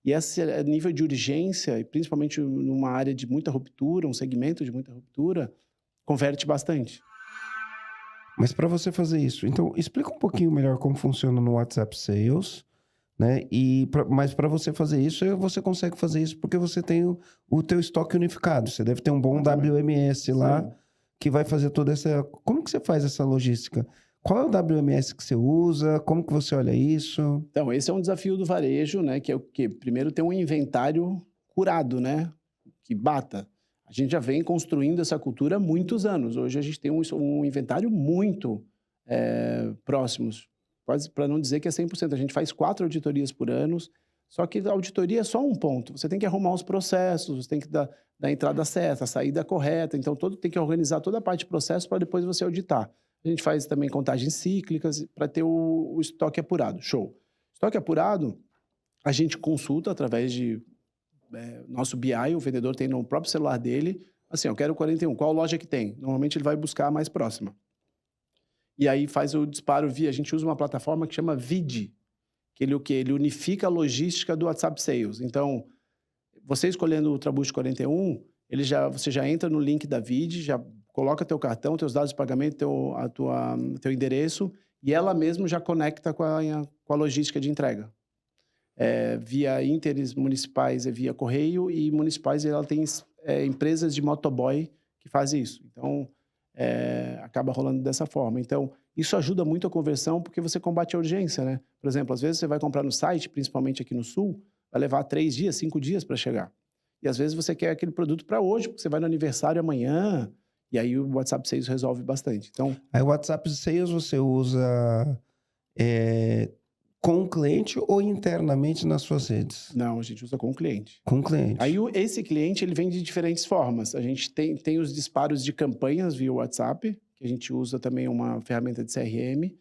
E esse nível de urgência, e principalmente numa área de muita ruptura, um segmento de muita ruptura, converte bastante. Mas para você fazer isso, então explica um pouquinho melhor como funciona no WhatsApp Sales, né? Mas para você fazer isso, você consegue fazer isso porque você tem o teu estoque unificado. Você deve ter um bom WMS lá, que vai fazer toda essa... Como que você faz essa logística? Qual é o WMS que você usa? Como que você olha isso? Então, esse é um desafio do varejo, né? Que é o quê? Primeiro, ter um inventário curado, né? Que bata. A gente já vem construindo essa cultura há muitos anos. Hoje a gente tem um inventário muito próximos. Quase para não dizer que é 100%. A gente faz 4 auditorias por ano, só que a auditoria é só um ponto. Você tem que arrumar os processos, você tem que dar a entrada certa, a saída correta. Então, tem que organizar toda a parte de processo para depois você auditar. A gente faz também contagens cíclicas para ter o estoque apurado. Show. Estoque apurado, a gente consulta através de nosso BI, o vendedor tem no próprio celular dele, assim, eu quero 41, qual loja que tem? Normalmente ele vai buscar a mais próxima. E aí faz o disparo via, a gente usa uma plataforma que chama VID, que ele unifica a logística do WhatsApp Sales. Então, você escolhendo o Ultraboost 41, você já entra no link da VID, já coloca teu cartão, teus dados de pagamento, teu endereço, e ela mesmo já conecta com a logística de entrega. Via Interes municipais, via correio, e municipais ela tem empresas de motoboy que fazem isso. Então, acaba rolando dessa forma. Então, isso ajuda muito a conversão porque você combate a urgência, né? Por exemplo, às vezes você vai comprar no site, principalmente aqui no Sul, vai levar 3 dias, 5 dias para chegar. E às vezes você quer aquele produto para hoje, porque você vai no aniversário amanhã, e aí o WhatsApp Sales resolve bastante. Então, aí o WhatsApp Sales você usa com o cliente ou internamente nas suas redes? não, a gente usa com o cliente. Com o cliente. Aí esse cliente, ele vem de diferentes formas. A gente tem os disparos de campanhas via WhatsApp, que a gente usa também uma ferramenta de CRM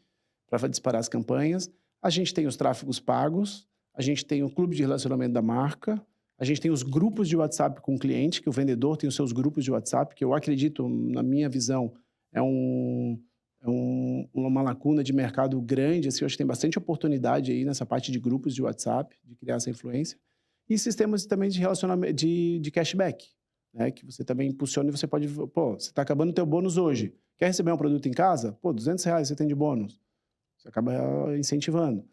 para disparar as campanhas. A gente tem os tráfegos pagos, a gente tem o clube de relacionamento da marca, a gente tem os grupos de WhatsApp com o cliente, que o vendedor tem os seus grupos de WhatsApp, que eu acredito, na minha visão, é uma lacuna de mercado grande. Assim, eu acho que tem bastante oportunidade aí nessa parte de grupos de WhatsApp, de criar essa influência. E sistemas também de relacionamento, de cashback, né? Que você também impulsiona e você pode... Pô, você está acabando o teu bônus hoje. Quer receber um produto em casa? Pô, R$200 você tem de bônus. Você acaba incentivando.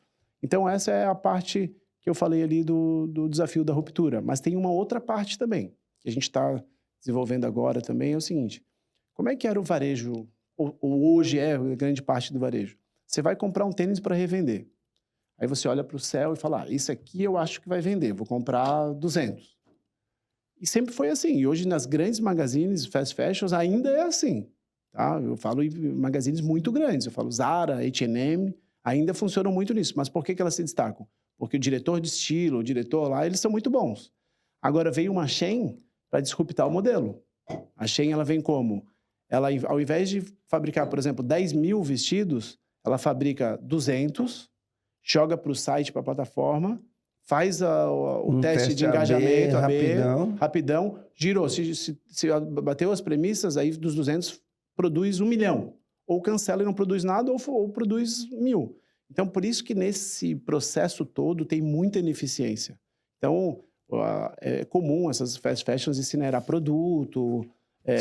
Então, essa é a parte que eu falei ali do desafio da ruptura. Mas tem uma outra parte também, que a gente está desenvolvendo agora também, é o seguinte. Como é que era o varejo, ou hoje é grande parte do varejo? Você vai comprar um tênis para revender. Aí você olha para o céu e fala, isso aqui eu acho que vai vender, vou comprar 200. E sempre foi assim. E hoje nas grandes magazines, fast fashions, ainda é assim. Tá? Eu falo em magazines muito grandes. Eu falo Zara, H&M, ainda funcionam muito nisso. Mas por que elas se destacam? Porque o diretor de estilo, o diretor lá, eles são muito bons. Agora veio uma Shein para disruptar o modelo. A Shein, ela vem como? Ela, ao invés de fabricar, por exemplo, 10 mil vestidos, ela fabrica 200, joga para o site, para a plataforma, faz o teste de engajamento, rapidão, girou. Se bateu as premissas, aí dos 200 produz 1 milhão. Ou cancela e não produz nada, ou produz 1.000. Então, por isso que nesse processo todo tem muita ineficiência. Então, é comum essas fast fashions incinerar produto...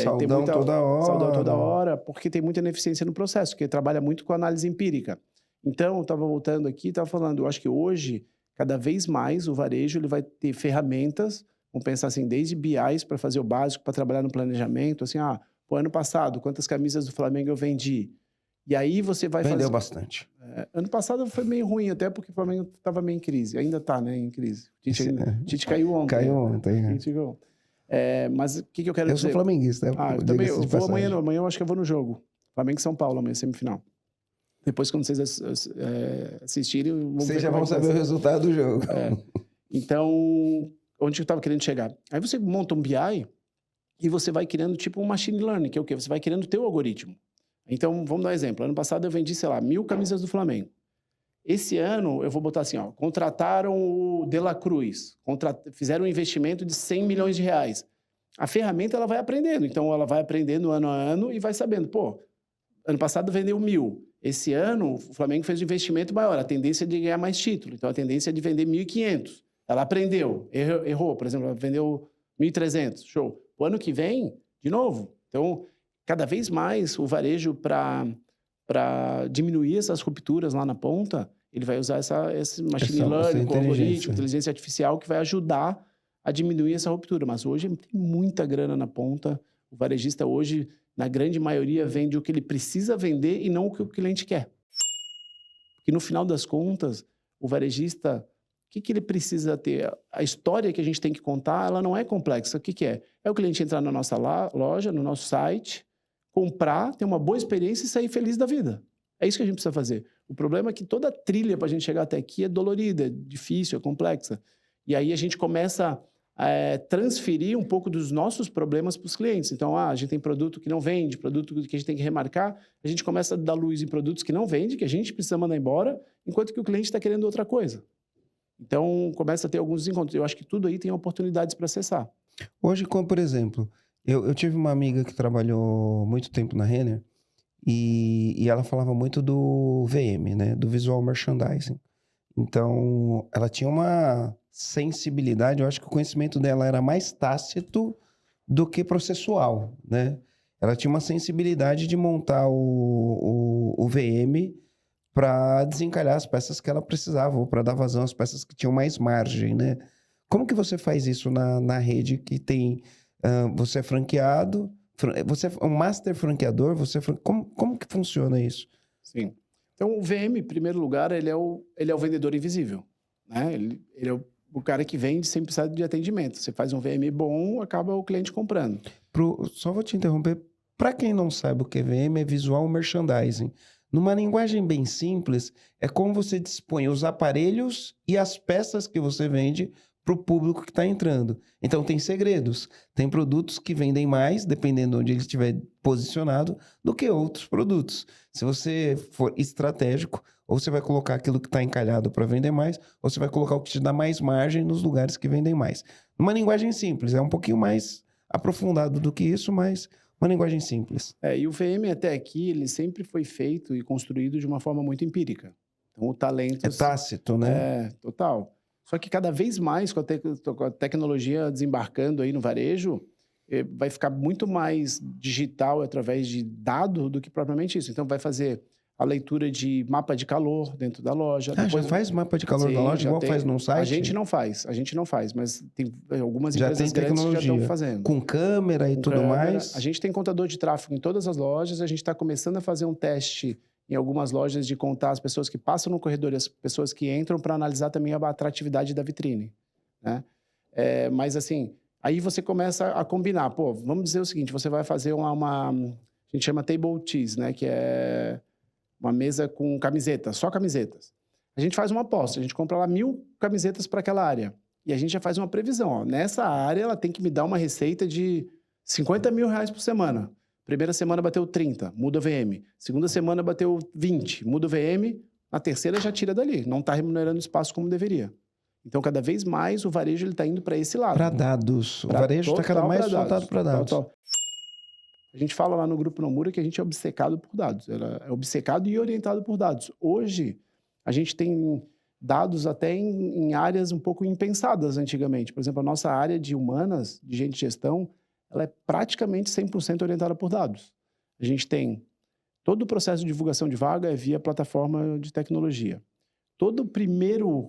Saldão toda hora. Saldão toda hora, porque tem muita ineficiência no processo, porque trabalha muito com análise empírica. Então, eu estava voltando aqui, estava falando, eu acho que hoje, cada vez mais, o varejo ele vai ter ferramentas, vamos pensar assim, desde BIs para fazer o básico, para trabalhar no planejamento, assim, ano passado, quantas camisas do Flamengo eu vendi? E aí você vai fazer... Vendeu bastante. Ano passado foi meio ruim, até porque o Flamengo estava meio em crise. Ainda está, né, em crise. A gente caiu ontem. Caiu ontem, né? Mas o que eu quero dizer? Eu sou flamenguista. Eu também. Eu vou amanhã eu acho que eu vou no jogo. Flamengo e São Paulo, amanhã, semifinal. Depois, quando vocês assistirem... Vocês já vão saber o resultado do jogo. Então, onde eu estava querendo chegar? Aí você monta um BI e você vai criando tipo um machine learning, que é o quê? Você vai criando o teu algoritmo. Então, vamos dar um exemplo. Ano passado eu vendi, sei lá, 1.000 camisas do Flamengo. Esse ano, eu vou botar assim, contrataram o De La Cruz, fizeram um investimento de 100 milhões de reais. A ferramenta, ela vai aprendendo. Então, ela vai aprendendo ano a ano e vai sabendo. Pô, ano passado vendeu 1.000. Esse ano, o Flamengo fez um investimento maior. A tendência é de ganhar mais título. Então, a tendência é de vender 1.500. Ela aprendeu, errou. Por exemplo, ela vendeu 1.300. Show. O ano que vem, de novo. Então, cada vez mais, o varejo, para diminuir essas rupturas lá na ponta, ele vai usar esse machine learning, com algoritmo, inteligência artificial, que vai ajudar a diminuir essa ruptura. Mas hoje tem muita grana na ponta. O varejista hoje na grande maioria, vende o que ele precisa vender e não o que o cliente quer. Porque no final das contas, o varejista, o que ele precisa ter? A história que a gente tem que contar, ela não é complexa. O que é? É o cliente entrar na nossa loja, no nosso site, comprar, ter uma boa experiência e sair feliz da vida. É isso que a gente precisa fazer. O problema é que toda a trilha para a gente chegar até aqui é dolorida, é difícil, é complexa. E aí a gente começa a transferir um pouco dos nossos problemas para os clientes. Então, a gente tem produto que não vende, produto que a gente tem que remarcar, a gente começa a dar luz em produtos que não vende, que a gente precisa mandar embora, enquanto que o cliente está querendo outra coisa. Então, começa a ter alguns encontros. Eu acho que tudo aí tem oportunidades para acessar. Hoje, como por exemplo, eu tive uma amiga que trabalhou muito tempo na Renner e ela falava muito do VM, né? Do Visual Merchandising. Então, ela tinha uma sensibilidade, eu acho que o conhecimento dela era mais tácito do que processual, né? Ela tinha uma sensibilidade de montar o VM para desencalhar as peças que ela precisava, ou para dar vazão às peças que tinham mais margem, né? Como que você faz isso na rede que tem... você é franqueado, você é um master franqueador, como que funciona isso? Sim. Então, o VM, em primeiro lugar, ele é o vendedor invisível, né? Ele é o cara que vende sem precisar de atendimento. Você faz um VM bom, acaba o cliente comprando. Só vou te interromper. Para quem não sabe o que é VM, é Visual Merchandising. Numa linguagem bem simples, é como você dispõe os aparelhos e as peças que você vende para o público que está entrando. Então, tem segredos. Tem produtos que vendem mais, dependendo de onde ele estiver posicionado, do que outros produtos. Se você for estratégico, ou você vai colocar aquilo que está encalhado para vender mais, ou você vai colocar o que te dá mais margem nos lugares que vendem mais. Numa linguagem simples, é um pouquinho mais aprofundado do que isso, mas uma linguagem simples. E o VM até aqui, ele sempre foi feito e construído de uma forma muito empírica. Então, o talento... É tácito, né? Total. Só que cada vez mais, com a tecnologia desembarcando aí no varejo, vai ficar muito mais digital através de dado do que propriamente isso. Então, vai fazer a leitura de mapa de calor dentro da loja. Já faz mapa de calor da loja, igual faz num site? A gente não faz, mas tem algumas empresas grandes que já estão fazendo. Com câmera e tudo mais? A gente tem contador de tráfego em todas as lojas, a gente está começando a fazer um teste em algumas lojas de contar as pessoas que passam no corredor e as pessoas que entram para analisar também a atratividade da vitrine, né? Mas assim, aí você começa a combinar. Pô, vamos dizer o seguinte, você vai fazer a gente chama table cheese, né? Que é uma mesa com camisetas, só camisetas. A gente faz uma aposta, a gente compra lá 1000 camisetas para aquela área. E a gente já faz uma previsão. Ó, nessa área, ela tem que me dar uma receita de R$50 mil por semana. Primeira semana bateu 30, muda o VM. Segunda semana bateu 20, muda o VM. Na terceira já tira dali. Não está remunerando o espaço como deveria. Então, cada vez mais o varejo está indo para esse lado. Para dados. O varejo está cada mais voltado para dados. Total. A gente fala lá no Grupo Nomura que a gente é obcecado por dados. Ela é obcecado e orientado por dados. Hoje, a gente tem dados até em áreas um pouco impensadas antigamente. Por exemplo, a nossa área de humanas, de gente de gestão, ela é praticamente 100% orientada por dados. A gente tem todo o processo de divulgação de vaga é via plataforma de tecnologia. Todo o primeiro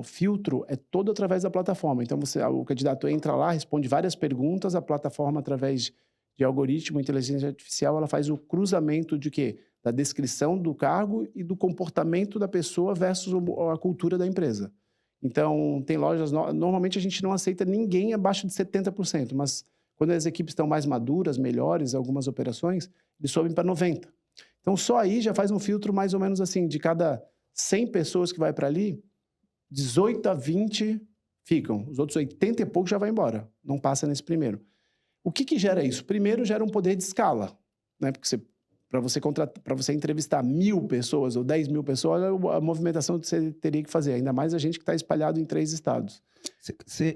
filtro é todo através da plataforma. Então, o candidato entra lá, responde várias perguntas, a plataforma, através de algoritmo, inteligência artificial, ela faz o cruzamento de quê? Da descrição do cargo e do comportamento da pessoa versus a cultura da empresa. Então, tem lojas... Normalmente, a gente não aceita ninguém abaixo de 70%, mas quando as equipes estão mais maduras, melhores, algumas operações, eles sobem para 90%. Então, só aí já faz um filtro mais ou menos assim, de cada 100 pessoas que vai para ali, 18 a 20 ficam. Os outros 80 e pouco já vai embora. Não passa nesse primeiro. O que gera isso? Primeiro, gera um poder de escala, né? Porque para você entrevistar 1000 pessoas ou 10 mil pessoas, a movimentação que você teria que fazer. Ainda mais a gente que está espalhado em 3 estados.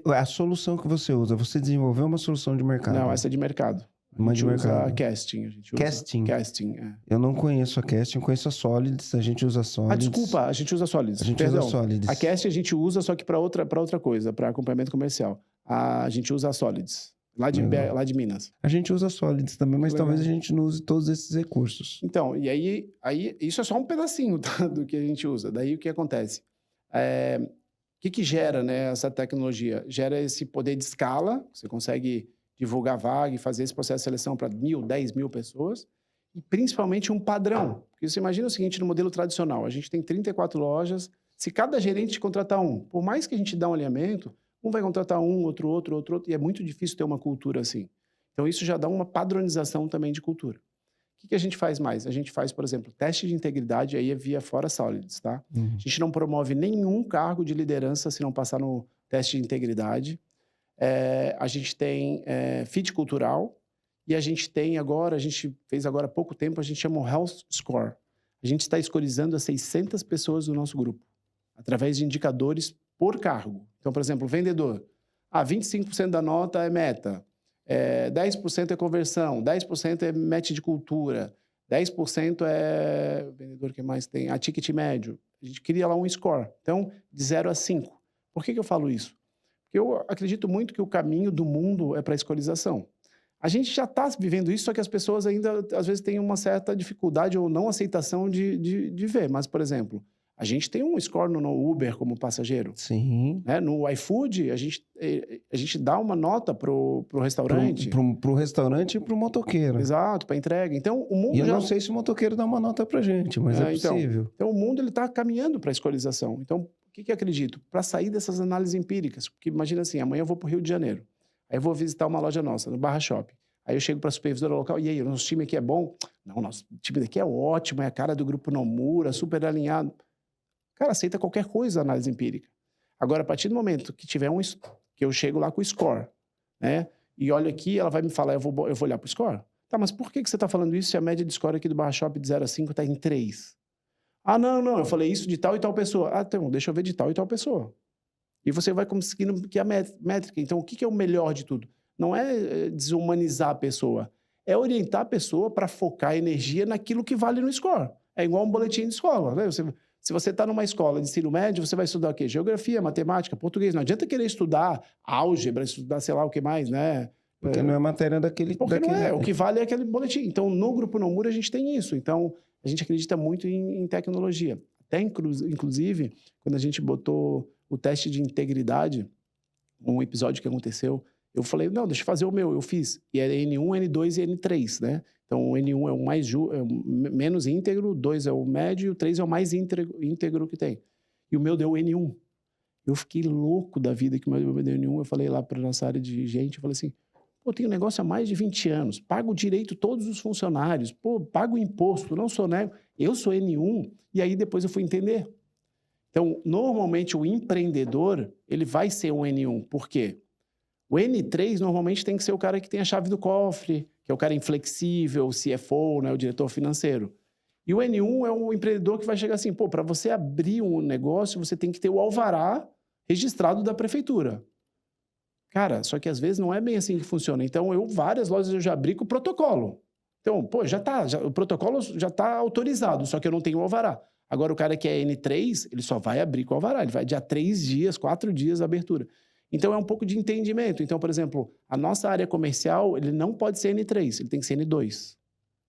A solução que você usa, você desenvolveu uma solução de mercado? Não, essa é de mercado. A gente usa Casting. Casting, é. Eu não conheço a Casting, conheço a Solids, a gente usa Solids. Desculpa, a gente usa Solids. A gente usa Solids. A Casting a gente usa, só que para outra coisa, para acompanhamento comercial. A gente usa a Solids, lá de Minas. A gente usa Solids também, mas talvez a gente não use todos esses recursos. Então, e aí isso é só um pedacinho do que a gente usa. Daí o que acontece? O que gera, né, essa tecnologia? Gera esse poder de escala, você consegue divulgar vaga e fazer esse processo de seleção para 1.000, 10.000 pessoas, e principalmente um padrão. Porque você imagina o seguinte, no modelo tradicional, a gente tem 34 lojas, se cada gerente contratar um, por mais que a gente dá um alinhamento, um vai contratar um, outro, e é muito difícil ter uma cultura assim. Então, isso já dá uma padronização também de cultura. O que a gente faz mais? A gente faz, por exemplo, teste de integridade, aí é via Fora Solids, tá? A gente não promove nenhum cargo de liderança se não passar no teste de integridade. A gente tem fit cultural e a gente tem agora, a gente fez agora há pouco tempo, a gente chama o Health Score. A gente está escorizando as 600 pessoas do nosso grupo, através de indicadores por cargo. Então, por exemplo, vendedor. 25% da nota é meta. 10% é conversão, 10% é match de cultura, 10% é... vendedor que mais tem? Ticket médio. A gente cria lá um score. Então, de 0 a 5. Por que eu falo isso? Porque eu acredito muito que o caminho do mundo é para a escolarização. A gente já está vivendo isso, só que as pessoas ainda, às vezes, têm uma certa dificuldade ou não aceitação de ver. Mas, por exemplo, a gente tem um score no Uber como passageiro. Sim. Né? No iFood, a gente dá uma nota pro restaurante. Pro restaurante e pro motoqueiro. Exato, para entrega. Então, o mundo E eu não sei se o motoqueiro dá uma nota pra gente, mas é possível. Então, o mundo está caminhando para a escolarização. Então, o que eu acredito? Para sair dessas análises empíricas. Porque imagina assim, amanhã eu vou para o Rio de Janeiro. Aí eu vou visitar uma loja nossa, no Barra Shopping. Aí eu chego para a supervisora local, e aí, o nosso time aqui é bom? Não, nosso time aqui é ótimo, é a cara do Grupo Nomura, super alinhado. Cara, aceita qualquer coisa a análise empírica. Agora, a partir do momento que tiver que eu chego lá com o score, né? E olha aqui, ela vai me falar, eu vou olhar para o score. Tá, mas por que você está falando isso se a média de score aqui do Barra Shopping de 0 a 5 está em 3? Não, eu falei isso de tal e tal pessoa. Então, deixa eu ver de tal e tal pessoa. E você vai conseguindo que a métrica. Então, o que é o melhor de tudo? Não é desumanizar a pessoa, é orientar a pessoa para focar a energia naquilo que vale no score. É igual um boletim de escola, né? Se você está numa escola de ensino médio, você vai estudar o quê? Geografia, matemática, português. Não adianta querer estudar álgebra, estudar sei lá o que mais, né? Porque não é matéria daquele... Porque não é. O que vale é aquele boletim. Então, no Grupo Nomura, a gente tem isso. Então, a gente acredita muito em tecnologia. Até, inclusive, quando a gente botou o teste de integridade, um episódio que aconteceu, eu falei, não, deixa eu fazer o meu. Eu fiz. E é N1, N2 e N3, né? Então, o N1 é o menos íntegro, o 2 é o médio e o 3 é o mais íntegro que tem. E o meu deu N1. Eu fiquei louco da vida que o meu deu N1. Eu falei lá para a nossa área de gente, eu falei assim, eu tenho um negócio há mais de 20 anos, pago direito todos os funcionários, pago imposto, não sou nego, eu sou N1. E aí depois eu fui entender. Então, normalmente o empreendedor, ele vai ser um N1. Por quê? O N3 normalmente tem que ser o cara que tem a chave do cofre, que é o cara inflexível, o CFO, né, o diretor financeiro. E o N1 é um empreendedor que vai chegar assim, para você abrir um negócio, você tem que ter o alvará registrado da prefeitura. Cara, só que às vezes não é bem assim que funciona. Então, várias lojas eu já abri com o protocolo. Então, o protocolo já está autorizado, só que eu não tenho o alvará. Agora, o cara que é N3, ele só vai abrir com o alvará. Ele vai de 3 dias, 4 dias a abertura. Então, é um pouco de entendimento. Então, por exemplo, a nossa área comercial, ele não pode ser N3, ele tem que ser N2.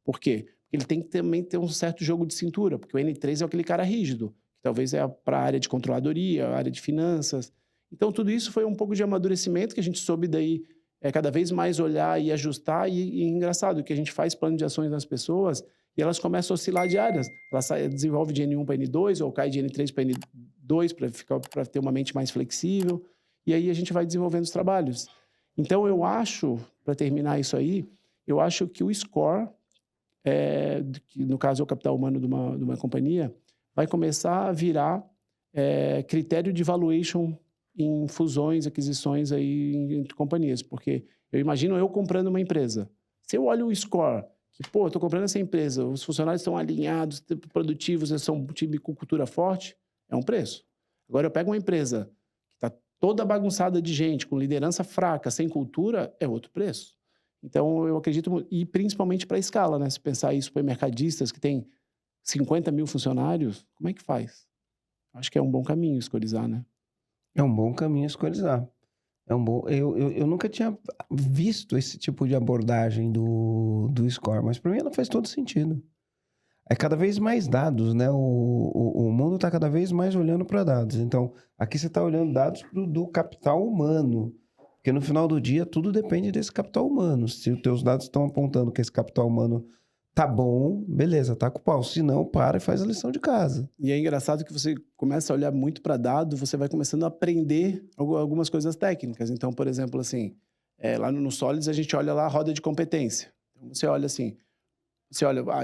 Por quê? Porque ele tem que também ter um certo jogo de cintura, porque o N3 é aquele cara rígido, que talvez é para a área de controladoria, a área de finanças. Então, tudo isso foi um pouco de amadurecimento que a gente soube daí cada vez mais olhar e ajustar. E engraçado, que a gente faz plano de ações nas pessoas e elas começam a oscilar de áreas. Ela desenvolve de N1 para N2 ou cai de N3 para N2 para ter uma mente mais flexível. E aí a gente vai desenvolvendo os trabalhos. Então, eu acho, para terminar isso aí, eu acho que o score, que no caso é o capital humano de uma companhia, vai começar a virar critério de valuation em fusões, aquisições aí entre companhias. Porque eu imagino eu comprando uma empresa. Se eu olho o score, que, eu estou comprando essa empresa, os funcionários estão alinhados, produtivos, eles são um time com cultura forte, é um preço. Agora, eu pego uma empresa que está toda bagunçada de gente, com liderança fraca, sem cultura, é outro preço. Então, eu acredito, e principalmente para a escala, né? Se pensar em supermercadistas que tem 50 mil funcionários, como é que faz? Acho que é um bom caminho escolizar, né? É um bom caminho escolizar. Eu nunca tinha visto esse tipo de abordagem do score, mas para mim ela faz todo sentido. É cada vez mais dados, né? O mundo está cada vez mais olhando para dados. Então, aqui você está olhando dados do capital humano. Porque no final do dia, tudo depende desse capital humano. Se os teus dados estão apontando que esse capital humano tá bom, beleza, tá com o pau. Se não, para e faz a lição de casa. E é engraçado que você começa a olhar muito para dado, você vai começando a aprender algumas coisas técnicas. Então, por exemplo, assim, lá no Solids a gente olha lá a roda de competência. Então, você olha assim,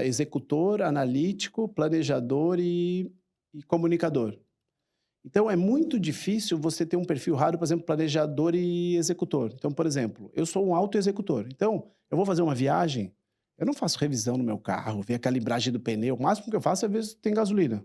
executor, analítico, planejador e comunicador. Então, é muito difícil você ter um perfil raro, por exemplo, planejador e executor. Então, por exemplo, eu sou um autoexecutor. Então, eu vou fazer uma viagem, eu não faço revisão no meu carro, ver a calibragem do pneu. O máximo que eu faço é ver se tem gasolina.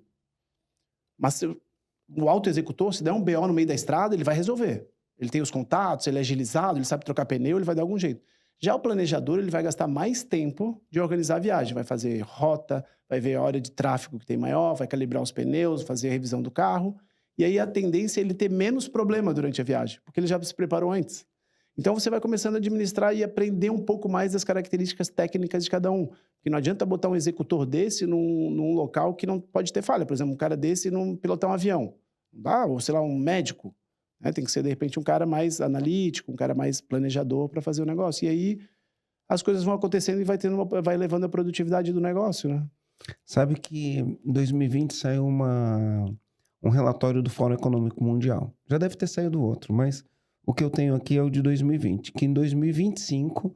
Mas o autoexecutor, se der um BO no meio da estrada, ele vai resolver. Ele tem os contatos, ele é agilizado, ele sabe trocar pneu, ele vai dar algum jeito. Já o planejador, ele vai gastar mais tempo de organizar a viagem. Vai fazer rota, vai ver a hora de tráfego que tem maior, vai calibrar os pneus, fazer a revisão do carro. E aí a tendência é ele ter menos problema durante a viagem, porque ele já se preparou antes. Então você vai começando a administrar e aprender um pouco mais das características técnicas de cada um. Porque não adianta botar um executor desse num local que não pode ter falha. Por exemplo, um cara desse não pilotar um avião. Não dá? Ou sei lá, um médico. Né? Tem que ser, de repente, um cara mais analítico, um cara mais planejador para fazer o negócio. E aí as coisas vão acontecendo e vai levando a produtividade do negócio, né? Sabe que em 2020 saiu um relatório do Fórum Econômico Mundial. Já deve ter saído outro, mas o que eu tenho aqui é o de 2020. Que em 2025,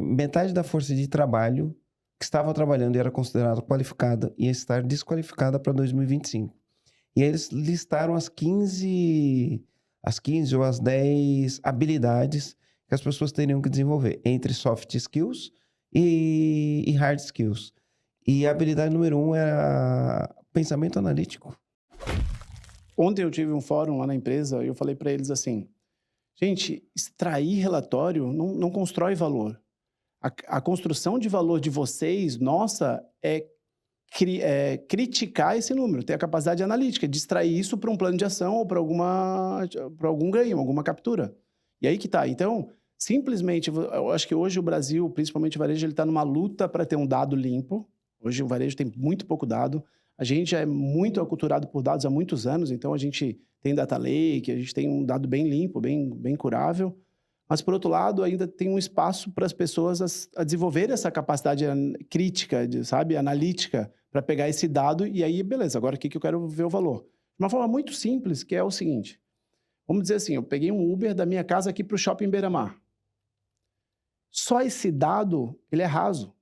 metade da força de trabalho que estava trabalhando e era considerada qualificada ia estar desqualificada para 2025. E aí eles listaram as 15 ou as 10 habilidades que as pessoas teriam que desenvolver, entre soft skills e hard skills. E a habilidade número 1 era pensamento analítico. Ontem eu tive um fórum lá na empresa e eu falei para eles assim, gente, extrair relatório não constrói valor. A construção de valor de vocês, nossa, é criticar esse número, ter a capacidade analítica, de extrair isso para um plano de ação ou para algum ganho, alguma captura. E aí que tá. Então, simplesmente, eu acho que hoje o Brasil, principalmente o varejo, ele está numa luta para ter um dado limpo. Hoje o varejo tem muito pouco dado. A gente já é muito aculturado por dados há muitos anos, então a gente tem data lake, a gente tem um dado bem limpo, bem curável. Mas, por outro lado, ainda tem um espaço para as pessoas a desenvolver essa capacidade crítica, analítica, para pegar esse dado e aí, beleza, agora o que eu quero ver o valor? De uma forma muito simples, que é o seguinte. Vamos dizer assim, eu peguei um Uber da minha casa aqui para o Shopping Beira-Mar. Só esse dado, ele é raso.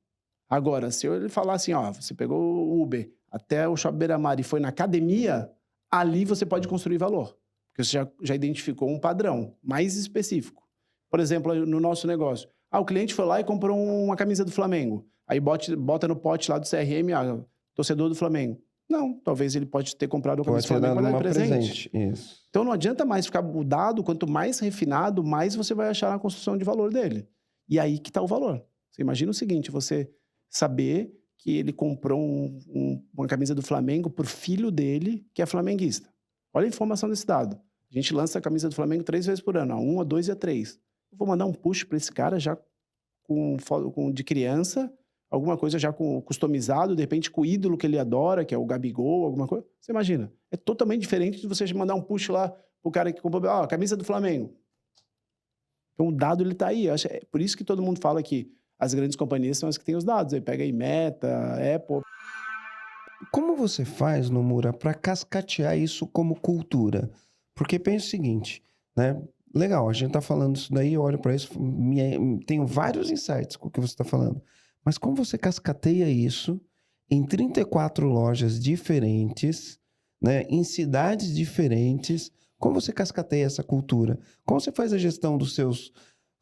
Agora, se ele falar assim, ó, você pegou o Uber até o Shopping Beira-Mar e foi na academia, ali você pode construir valor. Porque você já identificou um padrão mais específico. Por exemplo, no nosso negócio. O cliente foi lá e comprou uma camisa do Flamengo. Aí bota no pote lá do CRM, torcedor do Flamengo. Não, talvez ele pode ter comprado uma camisa do Flamengo para dar presente. Isso. Então não adianta mais ficar o dado, quanto mais refinado, mais você vai achar na construção de valor dele. E aí que está o valor. Você imagina o seguinte, você saber que ele comprou uma camisa do Flamengo para o filho dele, que é flamenguista. Olha a informação desse dado. A gente lança a camisa do Flamengo 3 vezes por ano, a 1, a 2 e a 3. Eu vou mandar um push para esse cara já de criança, alguma coisa já customizado, de repente com o ídolo que ele adora, que é o Gabigol, alguma coisa. Você imagina. É totalmente diferente de você mandar um push lá pro cara que comprou a camisa do Flamengo. Então o dado ele tá aí. É por isso que todo mundo fala que as grandes companhias são as que têm os dados. Aí pega aí Meta, Apple. Como você faz, Nomura, para cascatear isso como cultura? Porque pensa o seguinte, né? Legal, a gente tá falando isso daí, eu olho para isso, tenho vários insights com o que você está falando. Mas como você cascateia isso em 34 lojas diferentes, né, em cidades diferentes? Como você cascateia essa cultura? Como você faz a gestão dos seus...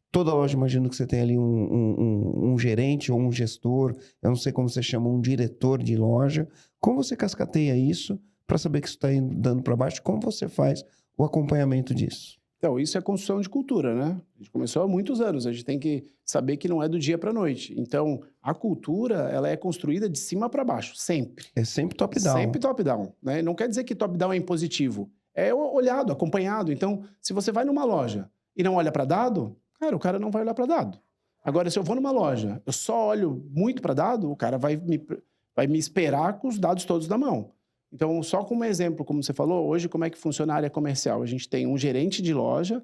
Toda loja, imagino que você tem ali um gerente ou um gestor, eu não sei como você chama, um diretor de loja. Como você cascateia isso para saber que isso está dando para baixo? Como você faz o acompanhamento disso? Então, isso é construção de cultura, né? A gente começou há muitos anos, a gente tem que saber que não é do dia para a noite. Então, a cultura, ela é construída de cima para baixo, sempre. É sempre top-down. Sempre top-down, né? Não quer dizer que top-down é impositivo. É olhado, acompanhado. Então, se você vai numa loja e não olha para dado, cara, o cara não vai olhar para dado. Agora, se eu vou numa loja, eu só olho muito para dado, o cara vai me esperar com os dados todos na mão. Então, só como exemplo, como você falou, hoje como é que funciona a área comercial? A gente tem um gerente de loja,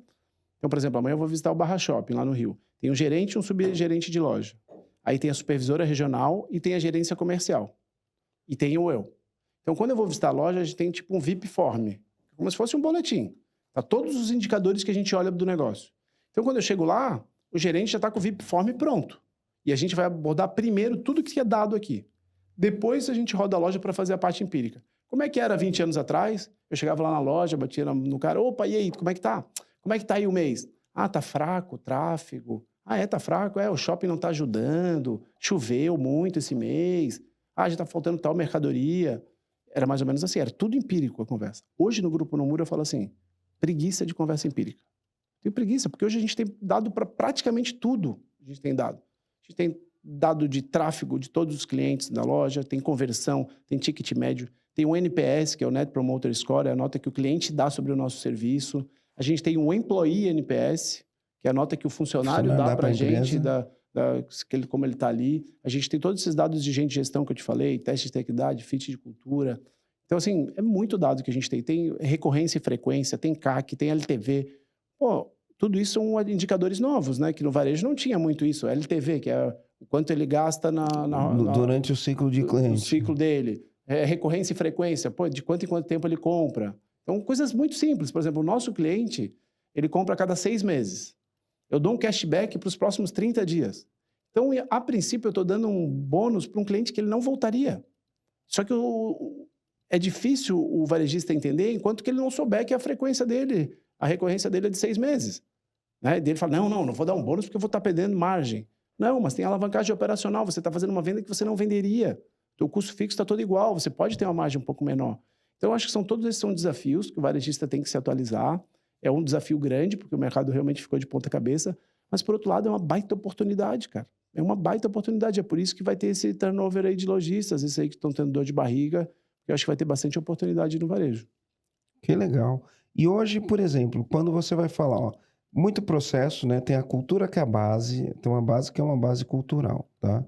Então, por exemplo, amanhã eu vou visitar o Barra Shopping, lá no Rio. Tem um gerente e um subgerente de loja. Aí tem a supervisora regional e tem a gerência comercial. E tem o eu. Então, quando eu vou visitar a loja, a gente tem tipo um VIP Form, como se fosse um boletim. Tá todos os indicadores que a gente olha do negócio. Então, quando eu chego lá, o gerente já está com o VIP Form pronto. E a gente vai abordar primeiro tudo que é dado aqui. Depois a gente roda a loja para fazer a parte empírica. Como é que era 20 anos atrás? Eu chegava lá na loja, batia no cara, opa, e aí, como é que tá? Como é que tá aí o mês? Ah, tá fraco o tráfego. Ah, tá fraco? O shopping não tá ajudando, choveu muito esse mês. Ah, já tá faltando tal mercadoria. Era mais ou menos assim, era tudo empírico a conversa. Hoje no Grupo Nomura eu falo assim, preguiça de conversa empírica. Tenho preguiça, porque hoje a gente tem dado para praticamente tudo. A gente tem dado. A gente tem dado de tráfego de todos os clientes da loja, tem conversão, tem ticket médio, tem o NPS, que é o Net Promoter Score, é a nota que o cliente dá sobre o nosso serviço. A gente tem um Employee NPS, que é a nota que o funcionário dá para a gente, como ele está ali. A gente tem todos esses dados de gente de gestão que eu te falei, teste de technicidade, fit de cultura. Então, assim, é muito dado que a gente tem. Tem recorrência e frequência, tem CAC, tem LTV. Pô, tudo isso são indicadores novos, né? Que no varejo não tinha muito isso. LTV, que é o quanto ele gasta durante o ciclo de cliente. O ciclo dele. Recorrência e frequência, pô, de quanto em quanto tempo ele compra. Então, coisas muito simples. Por exemplo, o nosso cliente, ele compra a cada 6 meses. Eu dou um cashback para os próximos 30 dias. Então, a princípio, eu estou dando um bônus para um cliente que ele não voltaria. Só que é difícil o varejista entender enquanto que ele não souber que a frequência dele, a recorrência dele é de 6 meses. Né? Ele fala, não vou dar um bônus porque eu vou estar perdendo margem. Não, mas tem alavancagem operacional, você está fazendo uma venda que você não venderia. O custo fixo está todo igual, você pode ter uma margem um pouco menor. Então, eu acho que todos esses são desafios que o varejista tem que se atualizar. É um desafio grande, porque o mercado realmente ficou de ponta cabeça. Mas, por outro lado, é uma baita oportunidade, cara. É uma baita oportunidade. É por isso que vai ter esse turnover aí de lojistas, esses aí que estão tendo dor de barriga. Eu acho que vai ter bastante oportunidade no varejo. Que legal. E hoje, por exemplo, quando você vai falar, ó, muito processo, né? Tem a cultura que é a base, tem uma base que é uma base cultural, tá?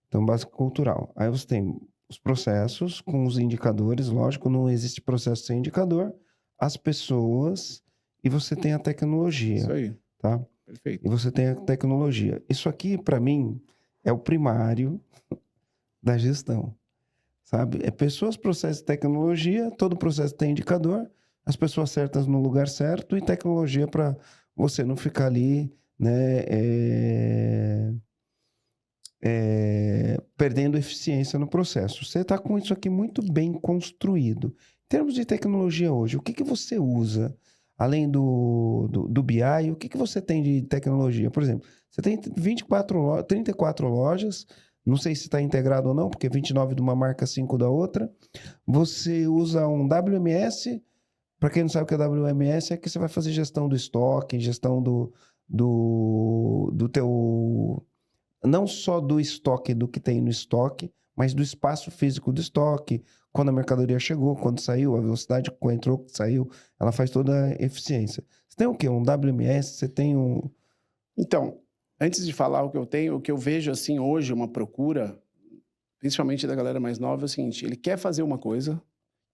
Então, base cultural. Aí você tem os processos com os indicadores, lógico, não existe processo sem indicador, as pessoas e você tem a tecnologia. Isso aí. Tá? Perfeito. E você tem a tecnologia. Isso aqui, para mim, é o primário da gestão, sabe? É pessoas, processo e tecnologia, todo processo tem indicador, as pessoas certas no lugar certo e tecnologia para você não ficar ali, né, perdendo eficiência no processo. Você está com isso aqui muito bem construído. Em termos de tecnologia hoje, o que você usa? Além do BI, o que você tem de tecnologia? Por exemplo, você tem 34 lojas, não sei se está integrado ou não, porque 29 de uma marca, 5 da outra. Você usa um WMS. Para quem não sabe o que é WMS, é que você vai fazer gestão do estoque, gestão do teu... Não só do estoque, do que tem no estoque, mas do espaço físico do estoque, quando a mercadoria chegou, quando saiu, a velocidade que entrou, que saiu, ela faz toda a eficiência. Você tem o quê? Um WMS? Você tem um... Então, antes de falar o que eu tenho, o que eu vejo assim hoje, uma procura, principalmente da galera mais nova, é o seguinte, ele quer fazer uma coisa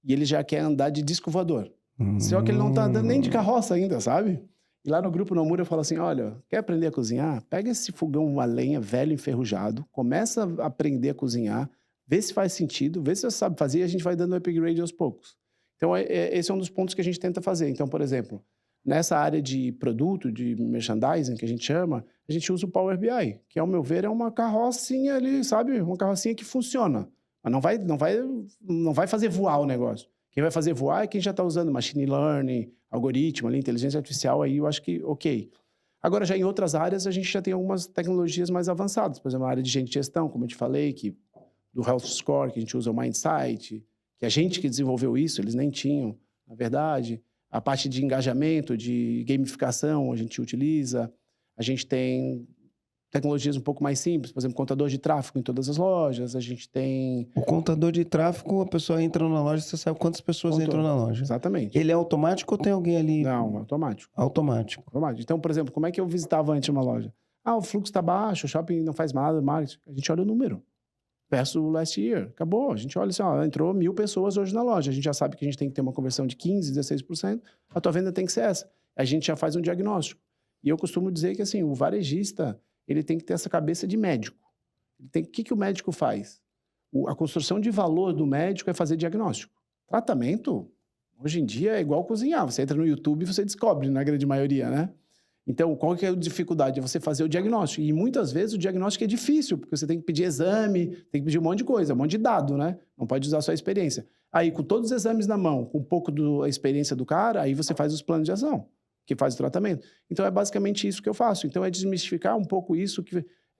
e ele já quer andar de disco voador. Só que ele não tá andando nem de carroça ainda, sabe? E lá no Grupo Nomura eu falo assim, olha, quer aprender a cozinhar? Pega esse fogão a lenha velho enferrujado, começa a aprender a cozinhar, vê se faz sentido, vê se você sabe fazer e a gente vai dando upgrade aos poucos. Então, esse é um dos pontos que a gente tenta fazer. Então, por exemplo, nessa área de produto, de merchandising, que a gente chama, a gente usa o Power BI, que, ao meu ver, é uma carrocinha ali, sabe? Uma carrocinha que funciona. Mas não vai fazer voar o negócio. Quem vai fazer voar é quem já está usando machine learning, algoritmo, ali, inteligência artificial, aí eu acho que ok. Agora, já em outras áreas, a gente já tem algumas tecnologias mais avançadas. Por exemplo, a área de gestão, como eu te falei, do Health Score, que a gente usa o Mindsight, que a gente que desenvolveu isso, eles nem tinham, na verdade. A parte de engajamento, de gamificação, a gente utiliza. A gente tem tecnologias um pouco mais simples, por exemplo, contador de tráfego em todas as lojas, a gente tem... O contador de tráfego, a pessoa entra na loja, você sabe quantas pessoas entram na loja. Exatamente. Ele é automático ou tem alguém ali? Não, é automático. Automático. Então, por exemplo, como é que eu visitava antes uma loja? Ah, o fluxo está baixo, o shopping não faz nada, marketing. A gente olha o número. Versus last year. Acabou. A gente olha assim, ó, entrou 1.000 pessoas hoje na loja. A gente já sabe que a gente tem que ter uma conversão de 15%, 16%. A tua venda tem que ser essa. a gente já faz um diagnóstico. E eu costumo dizer que, assim, o varejista, ele tem que ter essa cabeça de médico. O que o médico faz? A construção de valor do médico é fazer diagnóstico. Tratamento, hoje em dia, é igual cozinhar. Você entra no YouTube e você descobre, na grande maioria, né? Então, qual que é a dificuldade? É você fazer o diagnóstico. E muitas vezes o diagnóstico é difícil, porque você tem que pedir exame, tem que pedir um monte de coisa, um monte de dado, né? Não pode usar só a experiência. Aí, com todos os exames na mão, com um pouco da experiência do cara, aí você faz os planos de ação, que faz o tratamento. Então, é basicamente isso que eu faço. Então, é desmistificar um pouco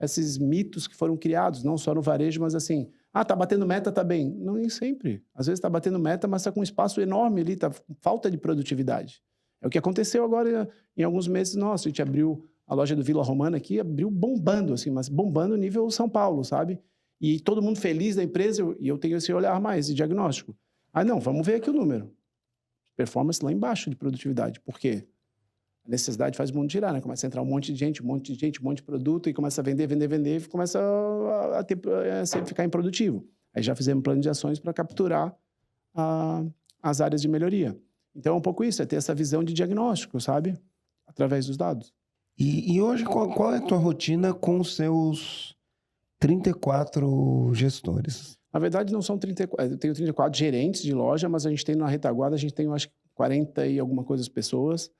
esses mitos que foram criados, não só no varejo, mas assim, tá batendo meta, tá bem. Não, nem sempre. Às vezes tá batendo meta, mas tá com um espaço enorme ali, tá com falta de produtividade. É o que aconteceu agora em alguns meses. Nossa, a gente abriu a loja do Vila Romana aqui, abriu bombando, assim, mas bombando nível São Paulo, sabe? E todo mundo feliz da empresa, e eu tenho esse olhar mais de diagnóstico. Não, vamos ver aqui o número. Performance lá embaixo de produtividade. Por quê? A necessidade faz o mundo girar, né? Começa a entrar um monte de gente, um monte de produto, e começa a vender, e começa a ficar improdutivo. Aí já fizemos plano de ações para capturar as áreas de melhoria. Então, é um pouco isso, é ter essa visão de diagnóstico, sabe? Através dos dados. E hoje, qual é a tua rotina com os seus 34 gestores? Na verdade, não são 34, eu tenho 34 gerentes de loja, mas a gente tem na retaguarda, a gente tem, eu acho, 40 e alguma coisa pessoas.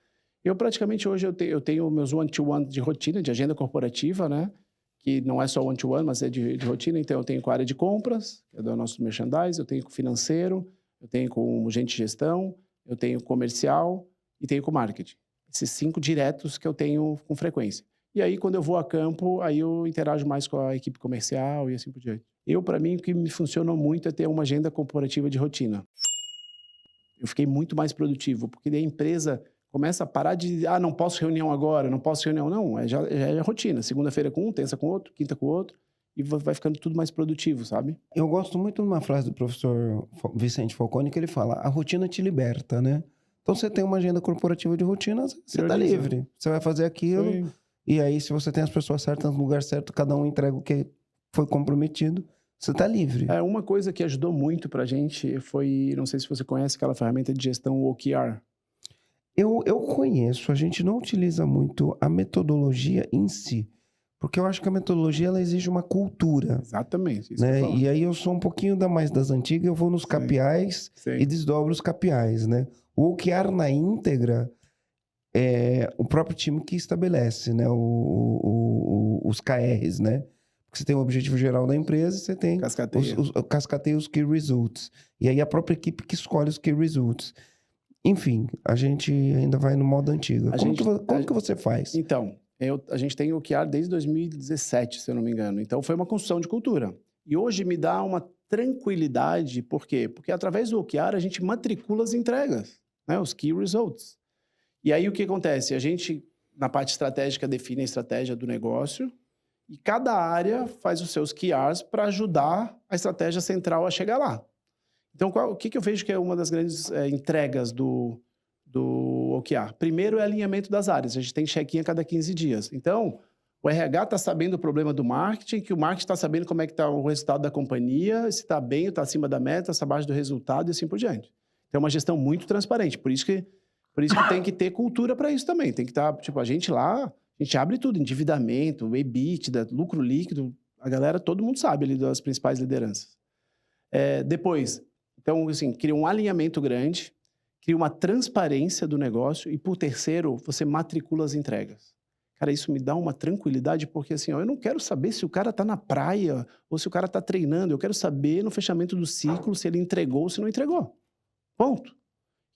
Eu praticamente hoje eu tenho meus one-to-one de rotina, de agenda corporativa, né? Que não é só one-to-one, mas é de rotina. Então, eu tenho com a área de compras, que é do nosso merchandise, eu tenho com financeiro, eu tenho com gente de gestão, eu tenho comercial e tenho com marketing. Esses 5 diretos que eu tenho com frequência. E aí, quando eu vou a campo, aí eu interajo mais com a equipe comercial e assim por diante. Para mim, o que me funcionou muito é ter uma agenda corporativa de rotina. Eu fiquei muito mais produtivo, porque daí a empresa começa a parar de... não posso reunião agora, não posso reunião. Não, já é rotina. Segunda-feira com um, terça com outro, quinta com outro. E vai ficando tudo mais produtivo, sabe? Eu gosto muito de uma frase do professor Vicente Falcone, que ele fala, a rotina te liberta, né? Então, você tem uma agenda corporativa de rotina, você está livre. Você vai fazer aquilo, sim. E aí, se você tem as pessoas certas no lugar certo, cada um entrega o que foi comprometido, você está livre. Uma coisa que ajudou muito pra gente foi, não sei se você conhece aquela ferramenta de gestão OKR. Eu conheço, a gente não utiliza muito a metodologia em si, porque eu acho que a metodologia ela exige uma cultura. Exatamente. Isso né? E aí eu sou um pouquinho mais das antigas, eu vou nos KPIs e desdobro os KPIs, né? O OKR na íntegra é o próprio time que estabelece, né? Os KRs, né? Porque você tem o objetivo geral da empresa e você tem cascateia os Key Results. E aí a própria equipe que escolhe os Key Results. Enfim, a gente ainda vai no modo antigo. Como que você faz? Então, a gente tem o OKR desde 2017, se eu não me engano. Então, foi uma construção de cultura. E hoje me dá uma tranquilidade. Por quê? Porque através do OKR a gente matricula as entregas, né? Os Key Results. E aí o que acontece? A gente, na parte estratégica, define a estratégia do negócio e cada área faz os seus KRs para ajudar a estratégia central a chegar lá. Então, o que eu vejo que é uma das grandes entregas do OKR? Primeiro é alinhamento das áreas. A gente tem check-in a cada 15 dias. Então, o RH está sabendo o problema do marketing, que o marketing está sabendo como é que está o resultado da companhia, se está bem, está acima da meta, está abaixo do resultado e assim por diante. Então, é uma gestão muito transparente. Por isso que tem que ter cultura para isso também. Tem que estar, a gente lá, a gente abre tudo, endividamento, EBITDA, lucro líquido, a galera, todo mundo sabe ali das principais lideranças. Depois, então, assim, cria um alinhamento grande, cria uma transparência do negócio e, por terceiro, você matricula as entregas. Cara, isso me dá uma tranquilidade porque, assim, eu não quero saber se o cara está na praia ou se o cara está treinando. Eu quero saber, no fechamento do ciclo, se ele entregou ou se não entregou. Ponto.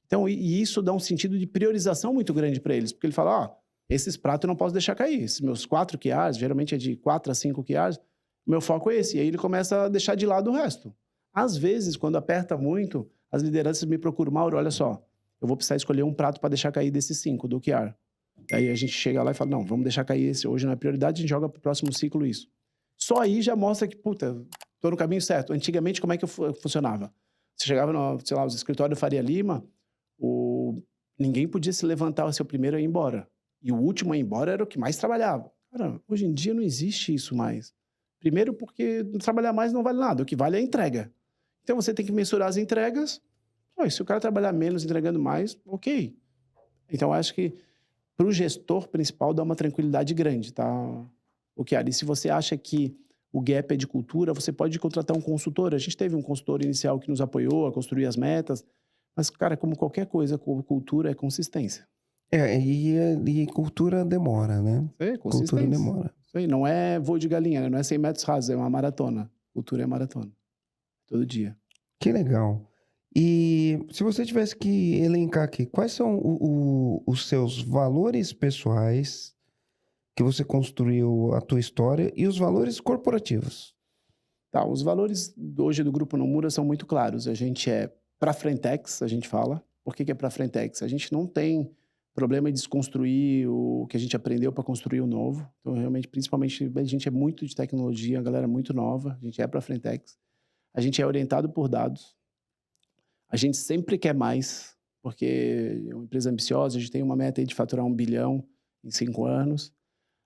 Então, e isso dá um sentido de priorização muito grande para eles. Porque ele fala, esses pratos eu não posso deixar cair. Esses meus 4 QRs, geralmente é de 4 a 5 QRs, meu foco é esse. E aí ele começa a deixar de lado o resto. Às vezes, quando aperta muito, as lideranças me procuram, Mauro, olha só, eu vou precisar escolher um prato para deixar cair desses 5 do OKR. Aí a gente chega lá e fala, não, vamos deixar cair esse, hoje não é prioridade, a gente joga para o próximo ciclo isso. Só aí já mostra que, tô no caminho certo. Antigamente, como é que funcionava? Você chegava no, sei lá, os escritórios do Faria Lima, ninguém podia se levantar o seu primeiro a ir embora. E o último a ir embora era o que mais trabalhava. Cara, hoje em dia não existe isso mais. Primeiro porque trabalhar mais não vale nada, o que vale é a entrega. Então, você tem que mensurar as entregas. Se o cara trabalhar menos entregando mais, ok. Então, acho que para o gestor principal dá uma tranquilidade grande, tá? O que e se você acha que o gap é de cultura, você pode contratar um consultor. A gente teve um consultor inicial que nos apoiou a construir as metas, mas, cara, como qualquer coisa, cultura é consistência. E cultura demora, né? É, Cultura consistência. demora. Isso aí, não é voo de galinha, né? Não é 100 metros rasos, é uma maratona. Cultura é maratona. Todo dia. Que legal. E se você tivesse que elencar aqui, quais são os seus valores pessoais que você construiu a tua história e os valores corporativos? Tá, os valores hoje do Grupo Nomura são muito claros. A gente é para frentex, a gente fala. Por que é para frentex? A gente não tem problema em desconstruir o que a gente aprendeu para construir o novo. Então, realmente, principalmente, a gente é muito de tecnologia, a galera é muito nova. A gente é para frentex. A gente é orientado por dados. A gente sempre quer mais, porque é uma empresa ambiciosa. A gente tem uma meta aí de faturar 1 bilhão em 5 anos.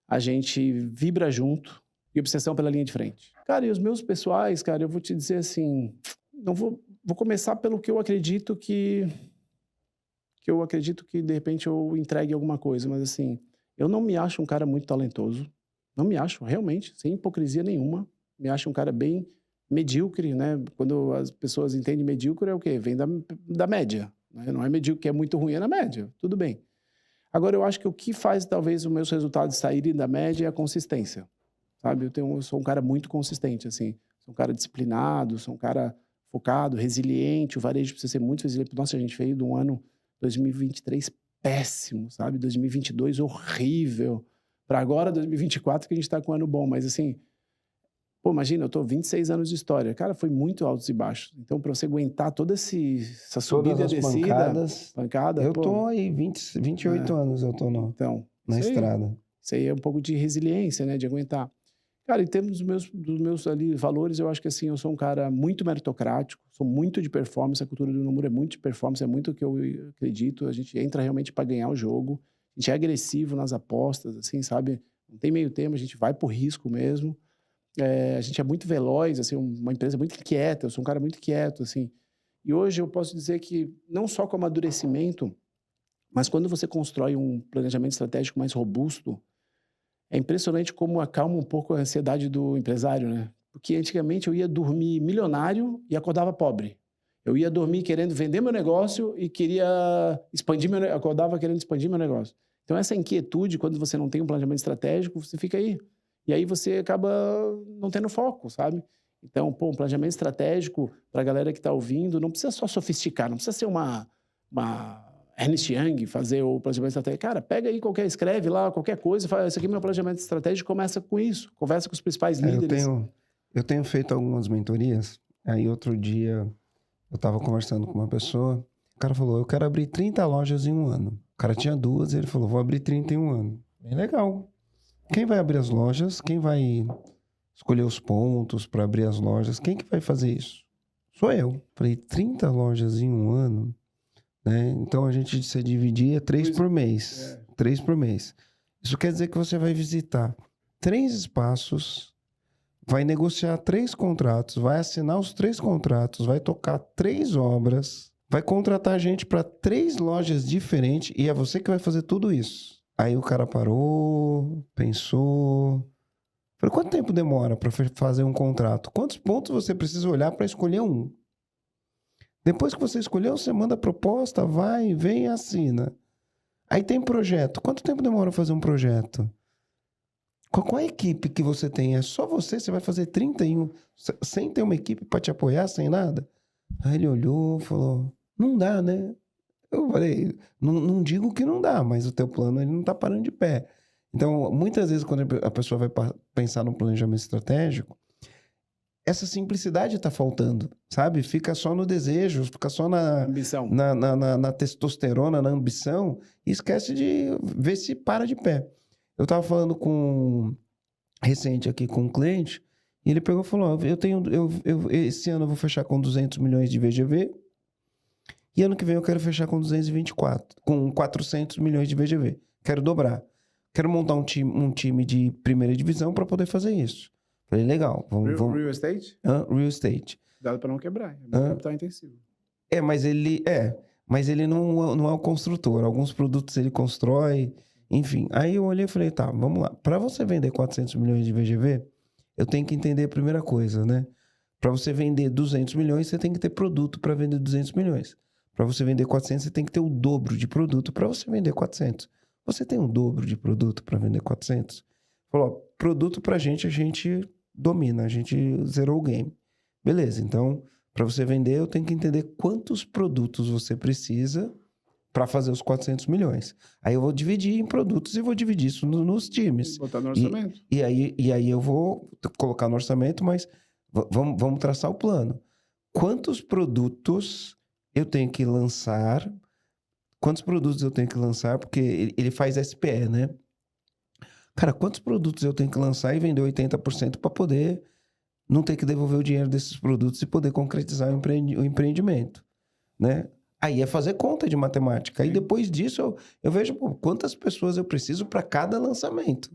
A gente vibra junto e obsessão pela linha de frente. Cara, e os meus pessoais, cara, eu vou te dizer assim, não vou começar pelo que eu acredito que de repente eu entregue alguma coisa, mas assim, eu não me acho um cara muito talentoso, não me acho realmente, sem hipocrisia nenhuma, me acho um cara bem medíocre, né? Quando as pessoas entendem medíocre é o quê? Vem da média, né? Não é medíocre que é muito ruim, é na média, tudo bem. Agora, eu acho que o que faz talvez os meus resultados saírem da média é a consistência, sabe? Eu sou um cara muito consistente, assim. Sou um cara disciplinado, sou um cara focado, resiliente. O varejo precisa ser muito resiliente. Nossa, a gente veio de um ano 2023 péssimo, sabe? 2022 horrível. Para agora, 2024, que a gente está com um ano bom. Mas, assim, pô, imagina, eu tô 26 anos de história. Cara, foi muito altos e baixos. Então, para você aguentar toda essa subida e descida... Pancada, eu pô, tô aí, 28 anos eu tô então, na isso aí. estrada. Isso aí é um pouco de resiliência, né? De aguentar. Cara, em termos dos meus ali, valores, eu acho que assim, eu sou um cara muito meritocrático, sou muito de performance, a cultura do Nomura é muito de performance, é muito o que eu acredito. A gente entra realmente para ganhar o jogo, a gente é agressivo nas apostas, assim, sabe? Não tem meio termo, a gente vai por risco mesmo. A gente é muito veloz, assim, uma empresa muito quieta, eu sou um cara muito quieto, assim. E hoje eu posso dizer que, não só com amadurecimento, mas quando você constrói um planejamento estratégico mais robusto, é impressionante como acalma um pouco a ansiedade do empresário, né? Porque antigamente eu ia dormir milionário e acordava pobre. Eu ia dormir querendo vender meu negócio e queria acordava querendo expandir meu negócio. Então essa inquietude, quando você não tem um planejamento estratégico, você fica aí. E aí você acaba não tendo foco, sabe? Então, pô, um planejamento estratégico para a galera que está ouvindo, não precisa só sofisticar, não precisa ser uma Ernst Young, fazer o planejamento estratégico. Cara, pega aí escreve lá qualquer coisa, fala, esse aqui é meu planejamento estratégico, começa com isso, conversa com os principais líderes. Eu tenho feito algumas mentorias, aí outro dia eu estava conversando com uma pessoa, o cara falou, eu quero abrir 30 lojas em um ano. O cara tinha 2, ele falou, vou abrir 30 em um ano. Bem legal. Quem vai abrir as lojas? Quem vai escolher os pontos para abrir as lojas? Quem que vai fazer isso? Sou eu. Falei, 30 lojas em um ano, né? Então a gente se dividia 3 por mês. 3 por mês. Isso quer dizer que você vai visitar 3 espaços, vai negociar 3 contratos, vai assinar os 3 contratos, vai tocar 3 obras, vai contratar gente para 3 lojas diferentes e é você que vai fazer tudo isso. Aí o cara parou, pensou. Falei, quanto tempo demora para fazer um contrato? Quantos pontos você precisa olhar para escolher um? Depois que você escolheu, você manda a proposta, vai, vem e assina. Aí tem projeto. Quanto tempo demora para fazer um projeto? Qual a equipe que você tem? É só você? Você vai fazer 31 sem ter uma equipe para te apoiar, sem nada? Aí ele olhou e falou, não dá, né? Eu falei, não digo que não dá, mas o teu plano ele não está parando de pé. Então, muitas vezes, quando a pessoa vai pensar no planejamento estratégico, essa simplicidade está faltando, sabe? Fica só no desejo, fica só na ambição, na testosterona, na ambição, e esquece de ver se para de pé. Eu estava falando recente aqui com um cliente, e ele pegou e falou, esse ano eu vou fechar com 200 milhões de VGV, e ano que vem eu quero fechar com 400 milhões de VGV. Quero dobrar. Quero montar um time de primeira divisão para poder fazer isso. Falei, legal. Vamos... Real estate? Real estate. Cuidado para não quebrar. É muito capital intensivo. Mas ele não é o construtor. Alguns produtos ele constrói. Enfim, aí eu olhei e falei, tá, vamos lá. Para você vender 400 milhões de VGV, eu tenho que entender a primeira coisa, né? Para você vender 200 milhões, você tem que ter produto para vender 200 milhões. Para você vender 400, você tem que ter o dobro de produto para você vender 400. Você tem um dobro de produto para vender 400? Falou, ó, produto para a gente domina, a gente zerou o game. Beleza, então, para você vender, eu tenho que entender quantos produtos você precisa para fazer os 400 milhões. Aí eu vou dividir em produtos e vou dividir isso nos times. Botar no orçamento. E aí eu vou colocar no orçamento, mas vamos traçar o plano. Quantos produtos eu tenho que lançar? Quantos produtos eu tenho que lançar? Porque ele faz SPE, né? Cara, quantos produtos eu tenho que lançar e vender 80% para poder não ter que devolver o dinheiro desses produtos e poder concretizar o empreendimento, né? Aí é fazer conta de matemática. Aí depois disso eu vejo pô, quantas pessoas eu preciso para cada lançamento.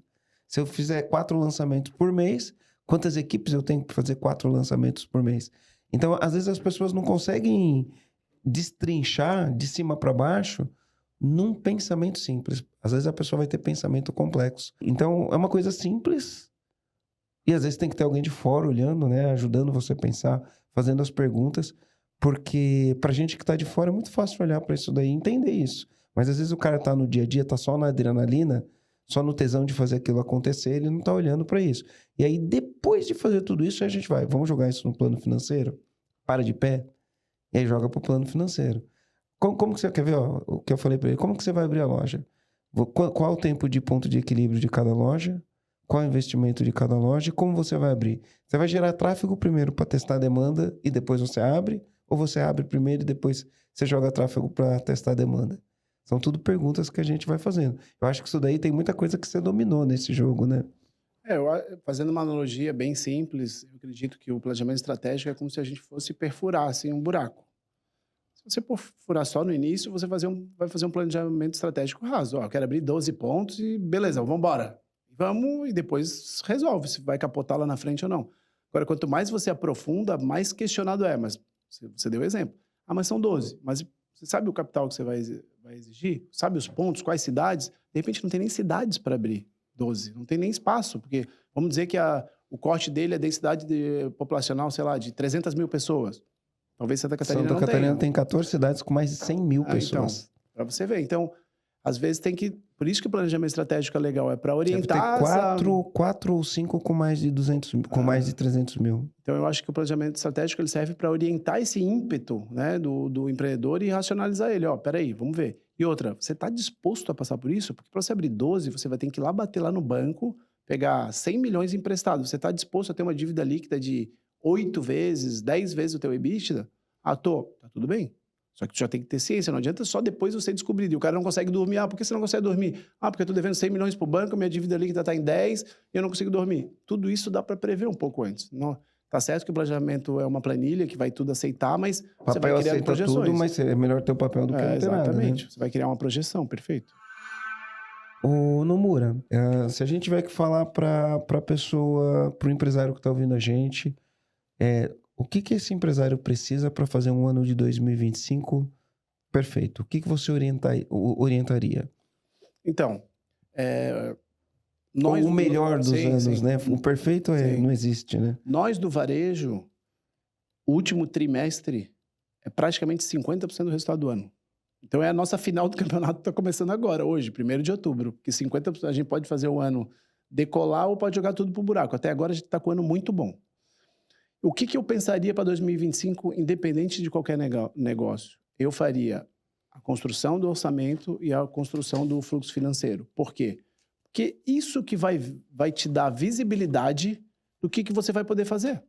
Se eu fizer 4 lançamentos por mês, quantas equipes eu tenho que fazer 4 lançamentos por mês? Então, às vezes as pessoas não conseguem destrinchar de cima para baixo num pensamento simples. Às vezes a pessoa vai ter pensamento complexo. Então, é uma coisa simples e às vezes tem que ter alguém de fora olhando, né, ajudando você a pensar, fazendo as perguntas. Porque pra gente que tá de fora é muito fácil olhar pra isso daí e entender isso. Mas às vezes o cara tá no dia a dia, tá só na adrenalina, só no tesão de fazer aquilo acontecer, ele não tá olhando pra isso. E aí, depois de fazer tudo isso, a gente vamos jogar isso no plano financeiro? Para de pé? E aí joga pro plano financeiro. Como que você quer ver, ó, o que eu falei pra ele? Como que você vai abrir a loja? Qual o tempo de ponto de equilíbrio de cada loja? Qual o investimento de cada loja? E como você vai abrir? Você vai gerar tráfego primeiro para testar a demanda e depois você abre? Ou você abre primeiro e depois você joga tráfego para testar a demanda? São tudo perguntas que a gente vai fazendo. Eu acho que isso daí tem muita coisa que você dominou nesse jogo, né? Fazendo uma analogia bem simples, eu acredito que o planejamento estratégico é como se a gente fosse perfurar assim, um buraco. Se você furar só no início, você vai fazer um planejamento estratégico raso. Ó, eu quero abrir 12 pontos e beleza, vamos embora. Vamos e depois resolve se vai capotar lá na frente ou não. Agora, quanto mais você aprofunda, mais questionado é. Mas você deu exemplo. Ah, mas são 12. Mas você sabe o capital que você vai exigir? Sabe os pontos? Quais cidades? De repente não tem nem cidades para abrir 12. Não tem nem espaço, porque vamos dizer que o corte dele é densidade populacional, sei lá, de 300 mil pessoas. Talvez Santa Catarina Santa Catarina tem 14 cidades com mais de 100 mil pessoas. Então, para você ver. Então, às vezes tem que... Por isso que o planejamento estratégico é legal, é para orientar... Deve ter 4 ou 5 com mais de 200, com mais de 300 mil. Então, eu acho que o planejamento estratégico ele serve para orientar esse ímpeto, né, do empreendedor e racionalizar ele. Ó, peraí, vamos ver. E outra, você está disposto a passar por isso? Porque para você abrir 12, você vai ter que ir lá bater lá no banco, pegar 100 milhões emprestados. Você está disposto a ter uma dívida líquida de 8 vezes, 10 vezes o teu EBITDA? Ah, tô. Tá tudo bem. Só que tu já tem que ter ciência, não adianta só depois você descobrir. E o cara não consegue dormir. Ah, por que você não consegue dormir? Ah, porque eu tô devendo 100 milhões pro banco, minha dívida líquida tá em 10 e eu não consigo dormir. Tudo isso dá para prever um pouco antes. Não, tá certo que o planejamento é uma planilha que vai tudo aceitar, mas você vai criar projeções. Tudo, mas é melhor ter o papel do que não ter nada. Exatamente. Né? Você vai criar uma projeção, perfeito. Ô, Nomura, se a gente tiver que falar para a pessoa, para o empresário que está ouvindo a gente, o que esse empresário precisa para fazer um ano de 2025 perfeito? O que você orientaria? Então, o melhor dos anos, né? O perfeito não existe, né? Nós do varejo, o último trimestre é praticamente 50% do resultado do ano. Então é a nossa final do campeonato que está começando agora, hoje, 1º de outubro. Porque 50% a gente pode fazer o ano decolar ou pode jogar tudo pro buraco. Até agora a gente está com um ano muito bom. O que eu pensaria para 2025, independente de qualquer negócio? Eu faria a construção do orçamento e a construção do fluxo financeiro. Por quê? Porque isso que vai te dar visibilidade do que você vai poder fazer.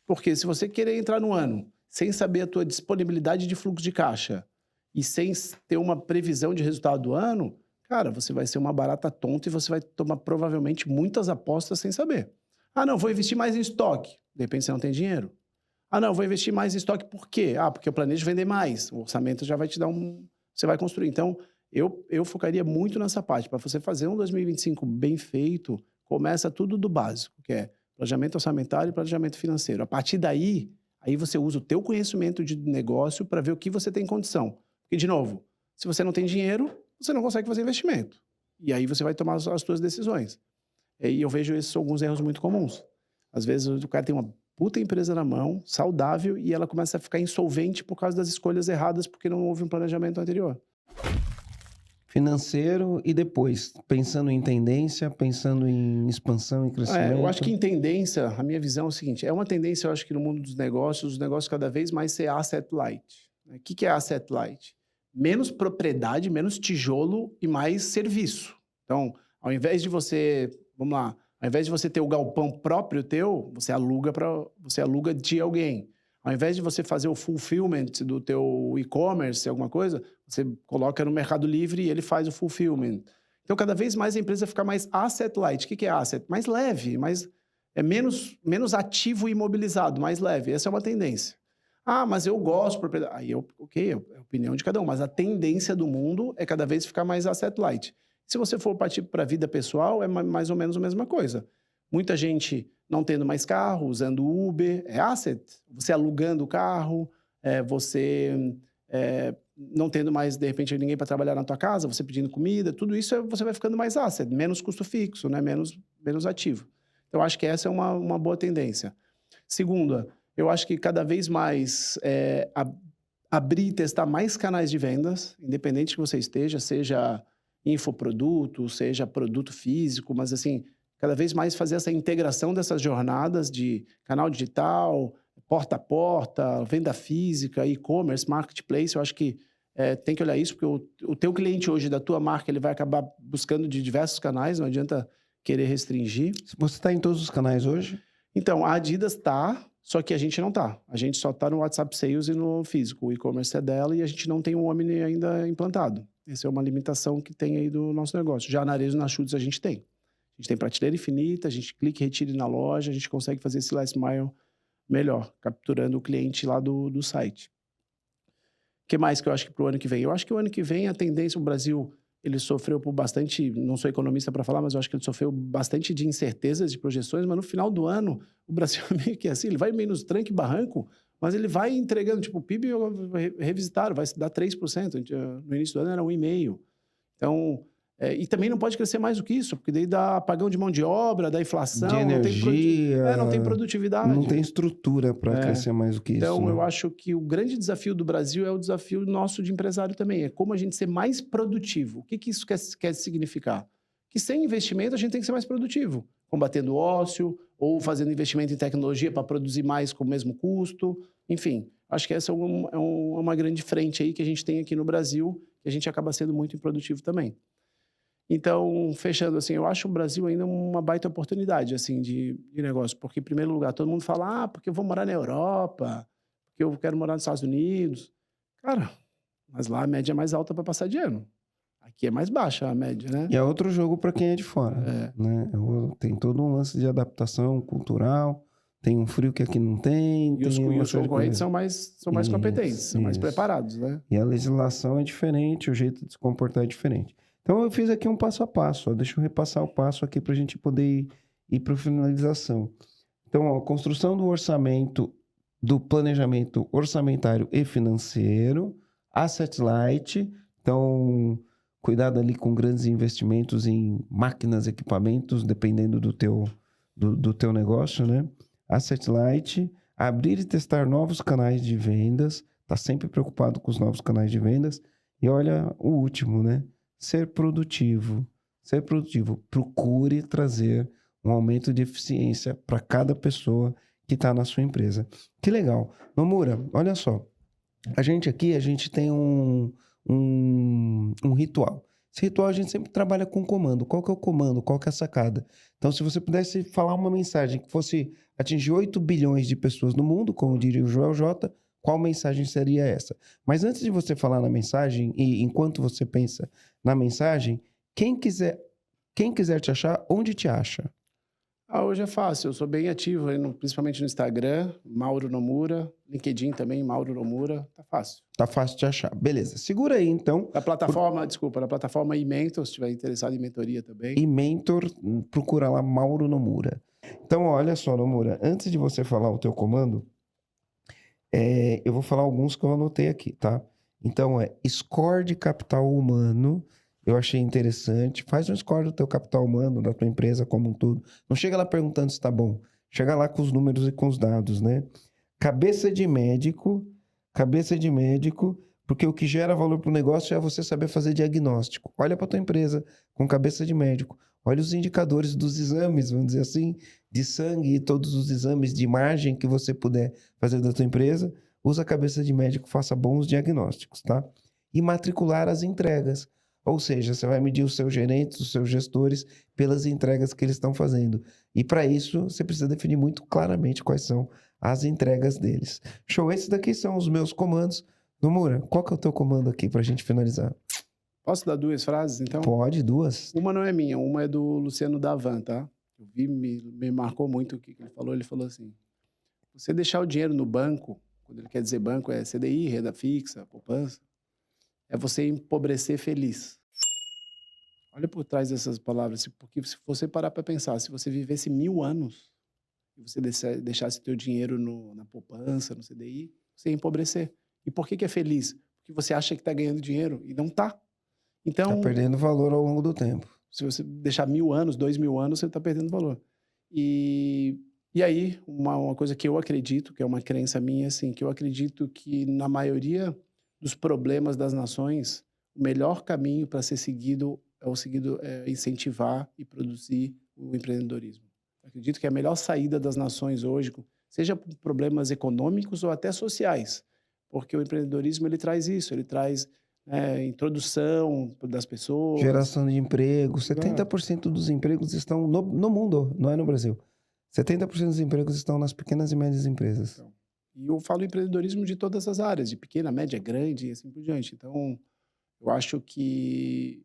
Porque se você querer entrar no ano sem saber a tua disponibilidade de fluxo de caixa e sem ter uma previsão de resultado do ano, cara, você vai ser uma barata tonta e você vai tomar provavelmente muitas apostas sem saber. Ah, não, vou investir mais em estoque. De repente você não tem dinheiro. Ah, não, vou investir mais em estoque por quê? Ah, porque eu planejo vender mais. O orçamento já vai te dar você vai construir. Então, eu focaria muito nessa parte. Para você fazer um 2025 bem feito, começa tudo do básico, que é planejamento orçamentário e planejamento financeiro. A partir daí, aí você usa o teu conhecimento de negócio para ver o que você tem condição. Porque, de novo, se você não tem dinheiro, você não consegue fazer investimento. E aí você vai tomar as suas decisões. E eu vejo esses alguns erros muito comuns. Às vezes o cara tem uma puta empresa na mão, saudável, e ela começa a ficar insolvente por causa das escolhas erradas, porque não houve um planejamento anterior. Financeiro e depois, pensando em tendência, pensando em expansão e crescimento. Eu acho que em tendência, a minha visão é o seguinte, é uma tendência, eu acho que no mundo dos negócios, os negócios cada vez mais ser asset light. O que é asset light? Menos propriedade, menos tijolo e mais serviço. Então, ao invés de você, vamos lá, ao invés de você ter o galpão próprio teu, você aluga de alguém. Ao invés de você fazer o fulfillment do teu e-commerce, alguma coisa, você coloca no Mercado Livre e ele faz o fulfillment. Então, cada vez mais a empresa fica mais asset light. O que é asset? Mais leve, menos ativo e imobilizado, mais leve. Essa é uma tendência. Ah, mas eu gosto de propriedade. Aí, ok, é a opinião de cada um. Mas a tendência do mundo é cada vez ficar mais asset light. Se você for partir para a vida pessoal, é mais ou menos a mesma coisa. Muita gente não tendo mais carro, usando Uber, é asset. Você alugando o carro, você não tendo mais, de repente, ninguém para trabalhar na tua casa, você pedindo comida, tudo isso você vai ficando mais asset, menos custo fixo, né? menos ativo. Então, acho que essa é uma boa tendência. Segunda, eu acho que cada vez mais abrir e testar mais canais de vendas, independente que você esteja, seja infoproduto, seja produto físico, mas assim, cada vez mais fazer essa integração dessas jornadas de canal digital, porta a porta, venda física, e-commerce, marketplace. Eu acho que tem que olhar isso, porque o teu cliente hoje da tua marca, ele vai acabar buscando de diversos canais, não adianta querer restringir. Você está em todos os canais hoje? Então, a Adidas está, só que a gente não está. A gente só está no WhatsApp Sales e no físico. O e-commerce é dela e a gente não tem um Omni ainda implantado. Essa é uma limitação que tem aí do nosso negócio. Já na Arezzo, na Schutz, a gente tem. A gente tem prateleira infinita, a gente clica e retira na loja, a gente consegue fazer esse last mile melhor, capturando o cliente lá do site. O que mais que eu acho que para o ano que vem? Eu acho que o ano que vem a tendência, o Brasil, ele sofreu por bastante, não sou economista para falar, mas eu acho que ele sofreu bastante de incertezas, de projeções, mas no final do ano, o Brasil é meio que assim, ele vai meio nos tranque e barranco, mas ele vai entregando, tipo, o PIB revisitaram, vai dar 3%, no início do ano era 1,5%. Então, e também não pode crescer mais do que isso, porque daí dá apagão de mão de obra, dá inflação, de energia, não tem produtividade. Não tem estrutura para crescer mais do que isso. Então, eu acho que o grande desafio do Brasil é o desafio nosso de empresário também, é como a gente ser mais produtivo. O que isso quer significar? Que sem investimento a gente tem que ser mais produtivo, combatendo o ócio, ou fazendo investimento em tecnologia para produzir mais com o mesmo custo. Enfim, acho que essa é uma grande frente aí que a gente tem aqui no Brasil, que a gente acaba sendo muito improdutivo também. Então, fechando assim, eu acho o Brasil ainda uma baita oportunidade, assim, de negócio. Porque, em primeiro lugar, todo mundo fala, porque eu vou morar na Europa, porque eu quero morar nos Estados Unidos. Cara, mas lá a média é mais alta para passar de ano. Aqui é mais baixa a média, né? E é outro jogo para quem é de fora, né? Tem todo um lance de adaptação cultural, tem um frio que aqui não tem. E os concorrentes são mais competentes, são mais preparados, né? E a legislação é diferente, o jeito de se comportar é diferente. Então, eu fiz aqui um passo a passo. Ó. Deixa eu repassar o passo aqui para a gente poder ir para a finalização. Então, ó, construção do orçamento, do planejamento orçamentário e financeiro, asset light. Então, cuidado ali com grandes investimentos em máquinas, equipamentos, dependendo do teu negócio, né? Asset light, abrir e testar novos canais de vendas. Está sempre preocupado com os novos canais de vendas. E olha o último, né? Ser produtivo. Ser produtivo. Procure trazer um aumento de eficiência para cada pessoa que está na sua empresa. Que legal. Nomura, olha só. A gente tem um ritual. Esse ritual a gente sempre trabalha com comando. Qual que é o comando? Qual que é a sacada? Então, se você pudesse falar uma mensagem que fosse atingir 8 bilhões de pessoas no mundo, como diria o Joel J., qual mensagem seria essa? Mas antes de você falar na mensagem, e enquanto você pensa na mensagem, quem quiser te achar, onde te acha? Hoje é fácil, eu sou bem ativo, principalmente no Instagram, Mauro Nomura, LinkedIn também, Mauro Nomura, tá fácil. Tá fácil de achar. Beleza, segura aí então. Da plataforma eMentor, se estiver interessado em mentoria também. eMentor, procura lá Mauro Nomura. Então, olha só, Nomura, antes de você falar o teu comando, eu vou falar alguns que eu anotei aqui, tá? Então, score de capital humano eu achei interessante. Faz um score do teu capital humano, da tua empresa como um todo. Não chega lá perguntando se tá bom. Chega lá com os números e com os dados, né? Cabeça de médico, porque o que gera valor para o negócio é você saber fazer diagnóstico. Olha para tua empresa com cabeça de médico. Olha os indicadores dos exames, vamos dizer assim, de sangue e todos os exames de imagem que você puder fazer da tua empresa. Usa a cabeça de médico, faça bons diagnósticos, tá? E matricular as entregas. Ou seja, você vai medir os seus gerentes, os seus gestores, pelas entregas que eles estão fazendo. E para isso, você precisa definir muito claramente quais são as entregas deles. Show, esses daqui são os meus comandos. Nomura, qual que é o teu comando aqui para a gente finalizar? Posso dar 2 frases, então? Pode, 2. Uma não é minha, uma é do Luciano Davan, tá? Eu vi, me marcou muito o que ele falou. Ele falou assim, você deixar o dinheiro no banco, quando ele quer dizer banco, é CDI, renda fixa, poupança, é você empobrecer feliz. Olha por trás dessas palavras, porque se você parar para pensar, se você vivesse 1000 anos e você deixasse teu dinheiro na poupança, no CDI, você ia empobrecer. E por que é feliz? Porque você acha que está ganhando dinheiro e não está. Então, Tá perdendo valor ao longo do tempo. se você deixar 1000 anos, 2000 anos, você está perdendo valor. E aí, uma coisa que eu acredito, que é uma crença minha, assim, que eu acredito que na maioria dos problemas das nações, o melhor caminho para ser seguido é incentivar e produzir o empreendedorismo. Eu acredito que a melhor saída das nações hoje, seja por problemas econômicos ou até sociais, porque o empreendedorismo ele traz isso, ele traz introdução das pessoas. Geração de emprego. 70% dos empregos estão no mundo, não é no Brasil. 70% dos empregos estão nas pequenas e médias empresas. Então, e eu falo empreendedorismo de todas as áreas, de pequena, média, grande e assim por diante. Então, eu acho que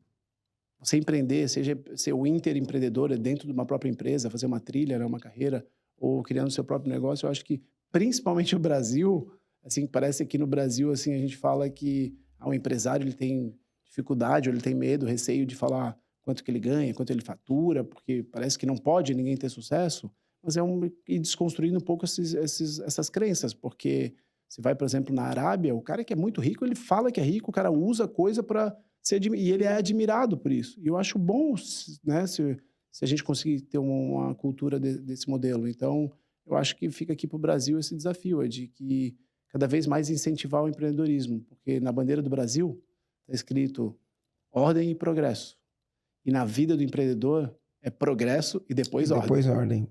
você empreender, seja ser o empreendedor dentro de uma própria empresa, fazer uma trilha, né, uma carreira, ou criando seu próprio negócio, eu acho que, principalmente o Brasil, assim, parece que no Brasil, assim, a gente fala que o empresário ele tem dificuldade, ou ele tem medo, receio de falar quanto que ele ganha, quanto ele fatura, porque parece que não pode ninguém ter sucesso, mas ir desconstruindo um pouco essas crenças, porque você vai, por exemplo, na Arábia, o cara que é muito rico, ele fala que é rico, o cara usa coisa para ser e ele é admirado por isso. E eu acho bom, né, se a gente conseguir ter uma cultura desse modelo. Então, eu acho que fica aqui para o Brasil esse desafio, é de que cada vez mais incentivar o empreendedorismo, porque na bandeira do Brasil está escrito ordem e progresso. E na vida do empreendedor é progresso e depois ordem. Depois ordem.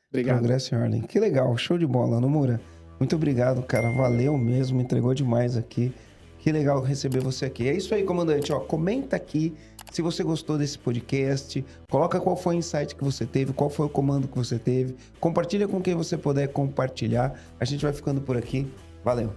Obrigado. Progresso e ordem. Que legal, show de bola, Nomura. Muito obrigado, cara. Valeu mesmo, entregou demais aqui. Que legal receber você aqui. É isso aí, comandante. Ó, comenta aqui se você gostou desse podcast. Coloca qual foi o insight que você teve, qual foi o comando que você teve. Compartilha com quem você puder compartilhar. A gente vai ficando por aqui. Valeu!